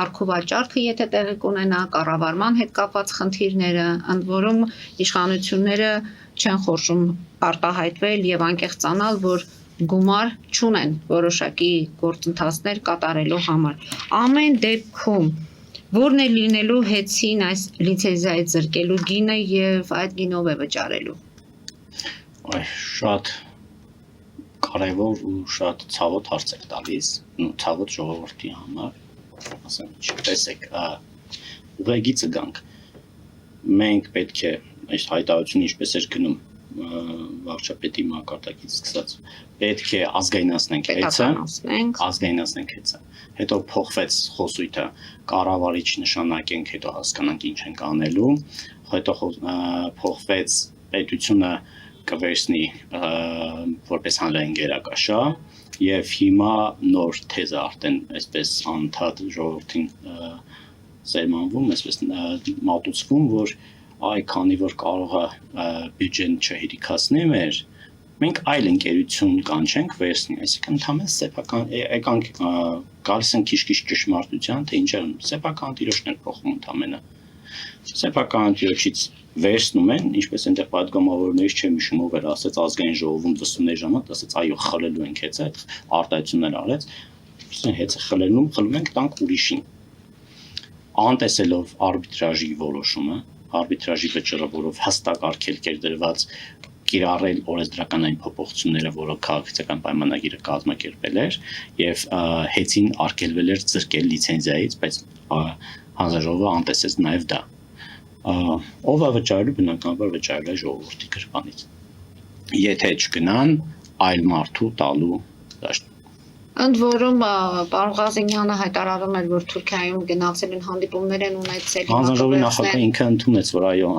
արխիվաճառքը, եթե տեղի կունենա, կառավարման հետ կապված խնդիրները, ընդ որում իշխանությունները չեն խորժում արտահայտվել եւ անկեղծանալ, որ գումար չունեն որոշակի գործընթացներ կատարելու համար։ Ամեն դեպքում որն է լինելու հեծին այս լիցենզիայից զրկելու գինը եւ այդ գինով է վճարելու։ Շատ կարևոր ու շատ ցավոտ հարց եք տալիս, ցավոտ ժողովրդի համար, ասեմ, չտեսեք, ուղեգիծը գանք։ Մենք պետք է այս հայտարարությունը ինչպես էր գնում, վարչապետի մակարդակից սկսած պետք է ազգայնացնենք հեծը, հետո փոխվեց խոսույթը կառավարիչ նշանակենք, հետո հասկանանք ինչ ենք անելու, հետո փոխվեց պետությունը կվերցնի որպես հանրային գերակաշա եւ հիմա նոր թեզը արդեն այսպես անդադ ժողովրդին սերմանվում, այսպես մատուցվում, որ այ քանի որ կարող է բյուջեն չհերիքացնի մենք այլ ընկերություն կանչենք վերցնի, այսինքն ընդհանրապես սեփական եկանք գալիս են քիչ-քիչ ճշմարտության, թե ինչ են սեփական տիրոջներ փոխում ընդհանրապես սեփական տիրոջից վերցնում են, ինչպես այնտեղ պատգամավորներից չեմ հիշում ով էր ասեց ազգային ժողովում դասությունների ժամանակ, ասեց այո խլելու ենք հեծը, արտահայտություններ արեց, հեծը խլում ենք տանք ուրիշին։ Անտեսելով արբիտրաժի որոշումը, արբիտրաժի վճռավորով հստակ արգելքեր դրված կիրառել օրենսդրականային փոփոխությունները, որոնք քաղաքացիական պայմանագիրը կազմակերպել էր եւ հեծին արգելվել էր զրկել լիցենզիայից, բայց հանձնաժողովը անտեսեց նաեւ դա։ Ով է վճարելու բնականաբար վճարել է ժողովրդի գրպանից։ Եթե չգնան, այլ մարդու տալու դաշտ։ Ընդ որում պարոն Ղազենյանը հայտարարում էր, որ Թուրքիայում գնացել են հանդիպումներ են ունեցել։ Հանձնաժողովի նախագահը ինքը ընդունեց, որ այո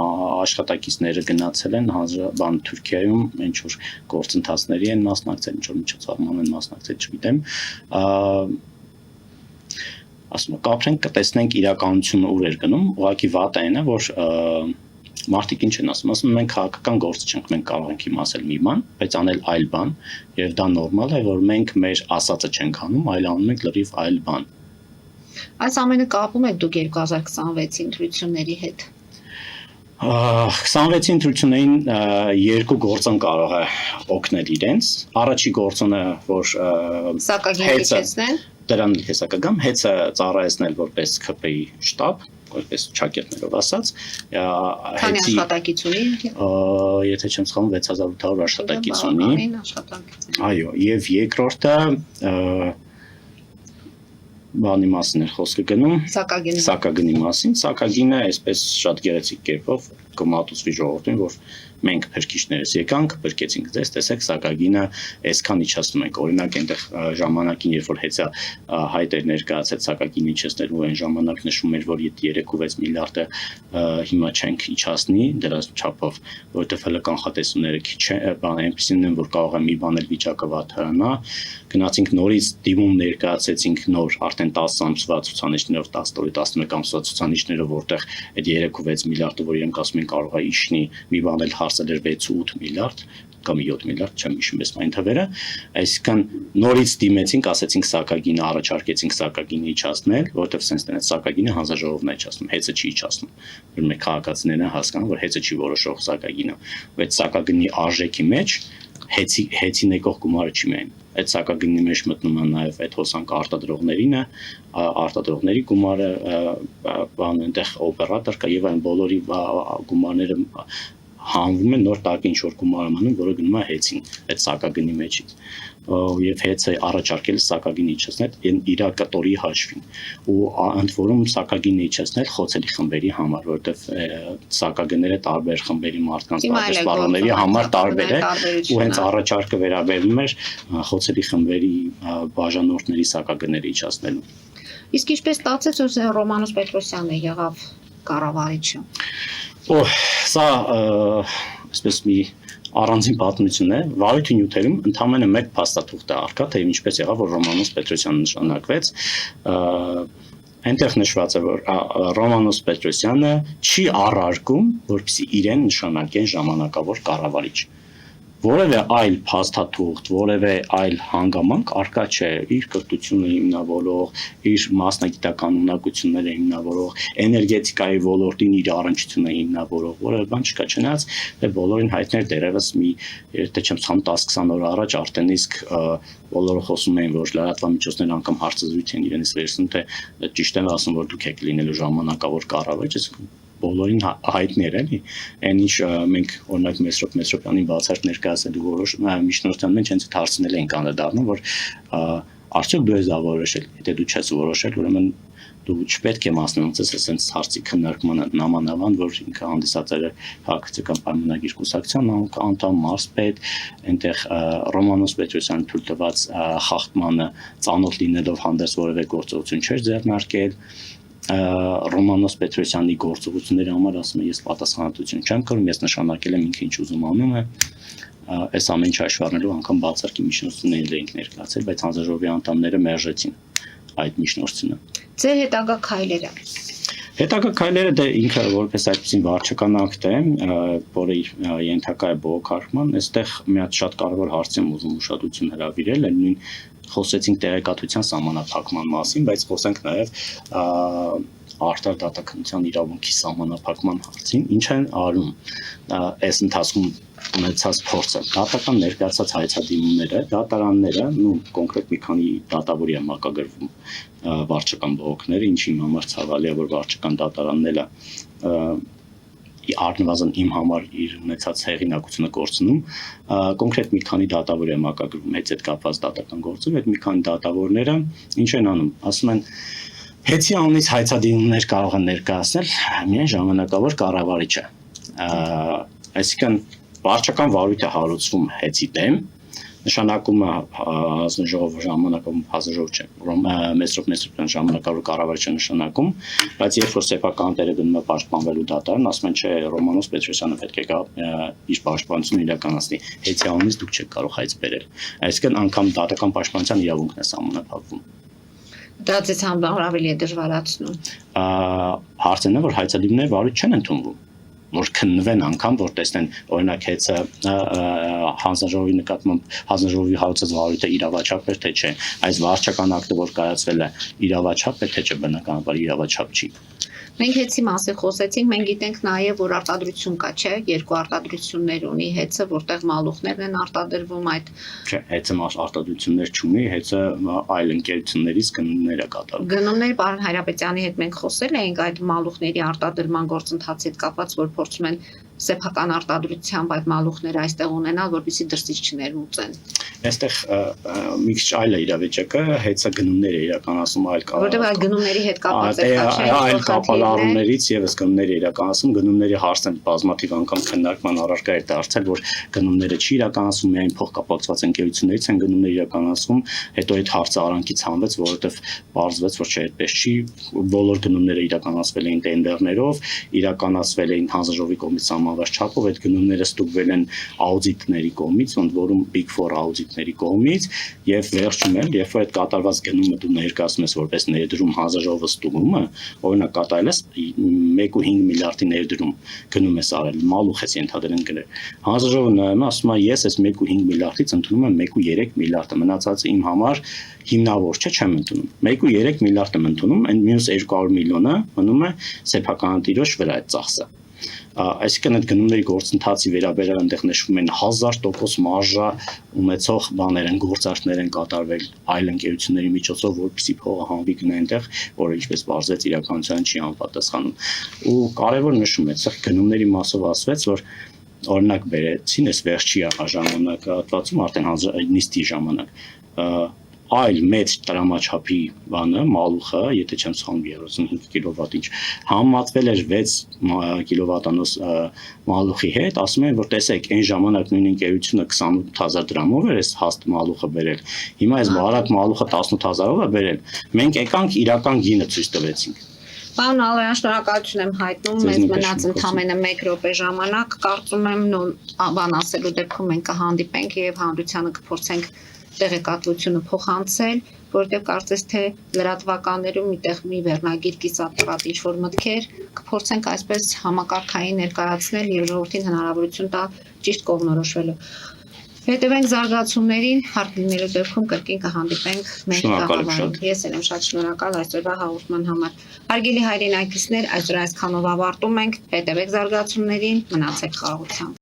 աշխատակիցները գնացել են Թուրքիայում, ինչ որ գործընթացների են մասնակցել, ինչ որ միջոցառման են մասնակցել, չգիտեմ։ Ասում եմ, կապրենք, կտեսնենք իրականությունը ուր էր գնում, ուղղակի վատը այն է, որ մարդիկ ինչ են ասում մենք քաղաքական գործ չենք, մենք կարող ենք իմացել մի բան, բայց անել այլ բան, եւ դա նորմալ է, որ մենք մեր ասածը չենք անում, այլ անում ենք լրիվ այլ բան։ Այս ամենը կապում եք դուք 2026-ի ընտրությունների հետ։ 26-ի ընտրություններին երկու գործոն կարող է օգնել իրենց։ Առաջի գործոնը, որ սակագին իջեցնեն, դրան լիքեսակագամ, հեծը ծառայեցնել որպես ԿՊ-ի շտաբ, որպես ճակերտներով ասած, քանի աշխատակից ունի։ Եթե չեմ սխալվում 6800 աշխատակից ունի։ Այո, եւ երկրորդը բանի մասին էր խոսքը գնում, սակագնի մասին, սակագինը այսպես շատ գեղեցիկ կերպով կմատուցվի ժողովրդին, որ մենք փրկիչներս եկանք, փրկեցինք ձեզ, տեսեք սակագինը այսքան իջացնում ենք, օրինակ այնտեղ ժամանակին, երբ որ հեծա հայտեր ներկայացած սակագինը իջեցնելու այն ժամանակ նշում էր, որ 3-6 միլիարդը հիմա չենք իջացնի դրա չափով, որովհետև հələ կանխատեսումները քիչ բան այնպեսին են, որ կարող է մի բան էլ վիճակը վատանա, գնացինք նորից դիմում ներկայացեցինք նոր արդեն 10 ամսվա ցուցանիշներով 10 տարի 11 ամսվա ցուցանիշներով, որտեղ այդ 3-6 միլիարդը, որ իրենք ասում են կարող է իջնի, մի բան էլ հասել էր 6-8 միլիարդ կամ 7 միլիարդ, չեմ հիշում ես այն թվերը, այսինքն նորից դիմեցինք, ասեցինք սակագինը առաջարկեցինք սակագինը իջացնել, որովհետև sense դրանց սակագինը հանձնաժողովն է իջացնում, հեծը չի իջացնում։ Որ մեր քաղաքացիներն հասկանան, որ հեծը չի որոշող սակագինը, բայց սակագինի արժեքի մեջ հեծին եկող գումարը չի միայն։ Այդ սակագինի մեջ մտնում է նաև այդ հոսանք արտադրողների գումարը, բան այնտեղ օպերատոր կա եւ այն բոլորի գումարները հանվում են նոր տակ ինչ որ գումարամանում, որը գնում է հեծին, այդ սակագնի մեջից։ Եվ հեծը առաջարկել սակագինը իջեցնել իր կտորի հաշվին։ Ու ընդ որում սակագինը իջեցնել խոցելի խմբերի համար, որովհետև սակագները տարբեր խմբերի մարդկանց տարբեր սպառողների համար տարբեր է, ու հենց առաջարկը վերաբերում էր խոցելի խմբերի բաժանորդների սակագները իջեցնելու։ Իսկ ինչպես ստացեց, որ Ռոմանոս Պետրոսյանը եղավ կառավարիչը։ Սա այսպես մի առանձին պատմություն է, վարույթի նյութերում ընդամենը մեկ փաստաթուղթ է առկա, թե ինչպես եղավ, որ Ռոմանոս Պետրոսյանը նշանակվեց, այնտեղ նշված է, որ Ռոմանոս Պետրոսյանը չի առարկում, որպեսզի իրեն նշանակեն ժամանակավոր կառավարիչ։ Որևէ այլ փաստաթուղթ, որևէ այլ հանգամանք առկա չէ, իր կրթությունը հիմնավորող, իր մասնագիտական ունակությունները հիմնավորող, էներգետիկայի ոլորտին իր առնչությունը հիմնավորող, որևէ բան չկա, չնայած դե բոլորին հայտներ դերևս մի, եթե չեմ սխալվում 10-20 օր առաջ արդեն իսկ բոլորը խոսում էին, որ լրատվամիջոցները անգամ հարցազրույց են իրենից վերցնում, թե ճիշտ են ասում, որ դուք եք լինելու ժամանակավոր կառավարիչ, բոլորին հայտնի էր էլի, այն ինչ մենք օրինակ Մեսրոպյանին բացարձակ ներկայացնելու որոշ միջնորդության մեջ հենց այդ հարցնել ենք անդրադառնում, որ արդյոք դու ես դա որոշել, եթե դու չես որոշել, ուրեմն դու չպետք է մասնակցես այսպես հարցի քննարկմանը նամանավան, որ ինքը հանդիսատար է քաղաքացիական պայմանագիր կուսակցության անդամ մարզպետ, այնտեղ Ռոմանոս Պետրոսյանի թույլ տված խախտմանը ծանոթ լինելով հանդերձ որևէ գործողություն չէր ձեռնարկել, Ռոմանոս Պետրոսյանի գործողությունների համար ասում եմ ես պատասխանատվություն չեմ կրում, ես նշանակել եմ ինքը ինչ ուզում անում է, այս ամեն ինչ հաշվառնելով անգամ բացառքի միջնորդություններ էինք ներկայացել, բայց հանձնաժողովի անդամները մերժեցին այդ միջնորդությունը։ Ձեր հետագա քայլերը։ Հետագա քայլերը դե ինքը որպես այդպեսին վարչական ակտ է, որը ենթակա է բողոքարկման, այստեղ մի հատ շատ կարևոր հարց եմ ուզում ուշադրություն հրավիրել, նույն խոսեցինք տեղեկատվության սահմանափակման մասին, բայց խոսենք նաև արտար դատականության իրավունքի սահմանափակման հարցին, ինչ են արում այս ընթացքում ունեցած փորձը, դատական ներկայացած հայցադիմումները, դատարանները, կոնկրետ մի քանի դատավորի է մակագրվում վարչական բողոքները, ինչի համար ցավալի է, որ վարչական դատարանները առնվազն իմ համար իր ունեցած հեղինակությունը կորցնում, կոնկրետ մի քանի դատավոր է մակագրվում հետ կապված դատական գործով, այդ մի քանի դատավորները ինչ են անում, ասում են Հեծի անունից հայցադիմումներ կարող են ներկայացնել միայն ժամանակավոր կառավարիչը, այսինքն վարչական վարույթ է հարուցվում հեծի դեմ, նշանակում է հանձնաժողովը ժամանակում հանձնաժողով չէ, Մեսրոպ Մեսրոպյան ժամանակավոր կառավարիչը նշանակում, բայց երբ որ սեփական տերը գնում է պաշտպանվելու դատարան, ասում են չէ, Ռոմանոս Պետրոսյանը պետք է գա իր պաշտպանությունը իրականացնի, հեծի անունից դուք չեք կարող հայց բերել, այսինքն անգամ դատական պաշտպանության իրավունքն է սահմանափակվում։ Դա ձեզ համար ավելի է դժվարացնում։ Հարցն է, որ հայցադիմները վարույթ չեն ընդունվում, որ քննվեն անգամ, որ տեսնեն, օրինակ հեծը հանձնաժողովի նկատմամբ հանձնաժողովի հարուցած վարույթը իրավաչափ է թե չէ, այս վարչական ակտը, որ կայացվել է, իրավաչափ է թե չէ, բնականաբար իրավաչափ չի։ Մենք հեծի մասին խոսեցինք, մենք գիտենք նաև, որ արտադրություն կա, չէ, երկու արտադրություններ ունի հեծը, որտեղ մալուխներն են արտադրվում այդ։ Չէ, հեծը արտադրություններ չունի, հեծը այլ ընկերություններից գնումներ է կատարում։ Գնումներ պարոն Հայրապետյանի հետ մենք խոսել էինք այդ մալուխների արտադրման գործընթացի հետ կապված, որ փորձում են սեփական արտադրությամբ այդ մալուխները այստեղ ունենալ, որպեսզի դրսից չներմուծեն։ Այստեղ մի քիչ այլ է իրավիճակը, հեծը գնումներ է իրականացում այլ Որտեղ այդ գնումների հետ կապված է, այլ կապալառումներից եւս գնումներ է իրականացում, գնումների հարցն բազմաթիվ անգամ քննարկման առարկա է դարձել, որ գնումները չի իրականացում, միայն փոխկապակցված ընկերություններից են գնումներ իրականացում, հետո այդ հարցը արանքից հանվեց, որովհետեւ պարզվեց, որ չէ, այդպես չի, բոլոր գնումները իրականացվել էին տենդերներով, իրականացվել էին հանձնաժողովի կողմից սահմանված չափով, այդ գնումները ստուգվել են աուդիտների կողմից, ընդ որում Big 4 աուդիտների կողմից, եւ վերջում էլ, երբ որ այդ կատարված գնումը դու ներկայացնում ես որպես ներդրում հանձնաժողովը ստուգումը, օրինակ կատարել ես 1.5 միլիարդի ներդրում գնում ես արել, մալուխ ես ենթադրեն գրել։ Հանձնաժողովը նայում է, ասում է, ես այս 1.5 միլիարդից ընդունում եմ 1.3 միլիարդը, մնացածը իմ համար հիմնավոր չէ, չեմ ընդունում։ 1.3 միլիարդ եմ ընդունում, այն մյուս 200 միլիոնը մնում է սեփականատիրոջ վրա այդ ծախսը։ Այսինքն այդ գնումների գործընթացի վերաբերյալ այնտեղ նշվում են 1000% մարժա ունեցող բաներ են, գործարքներ են կատարվել այլ ընկերությունների միջոցով, որպեսզի փողը հանվի գնա այնտեղ, որը ինչպես բարձրացած իրականության չի անպատասխանում։ Ու կարևոր նշում է, այդտեղ գնումների մասով ասվեց, որ օրինակ բերեցին այս վերջի ժամանակահատվածում արդեն նիստի ժամանակ այլ մեծ տրամաչափի բանը, մալուխը, եթե չեմ սխալվում 35 կիլովատ ինչ, համատվել էր 6 կիլովատանոց մալուխի հետ, ասում են, որ տեսեք, այն ժամանակ նույն ընկերությունը 28000 դրամով էր այս հաստ մալուխը բերել, հիմա այս բարակ մալուխը 18000-ով է բերել, մենք եկանք իրական գինը ցույց տվեցինք։ Պարոն Ալոյան, շնորհակալություն եմ հայտնում, մեզ մնաց ընդամենը 1 րոպե ժամանակ, կարծում եմ բան ասելու դեպքում մենք կհանդիպենք եւ հանրությանը կփորձենք տեղեկատվությունը փոխանցել, որովհետև կարծես թե լրատվականներում միտեղ մի վերնագիր կիսատռատ ինչ-որ մտքեր կփորձենք այսպես համակարգային ներկայացնել եւ ժողովրդին հնարավորություն տալ ճիշտ կողմնորոշվելու։ Հետևենք զարգացումներին, հարկ լինելու դեպքում կրկին կհանդիպենք մեր տաղավարում։ Ես եմ շատ շնորհակալ այսօրվա հաղորդման համար։ Հարգելի հայրենակիցներ, այսօր այսքանով ավարտում ենք։ Հետևեք զարգացումներին, մնացեք խաղաղությամբ։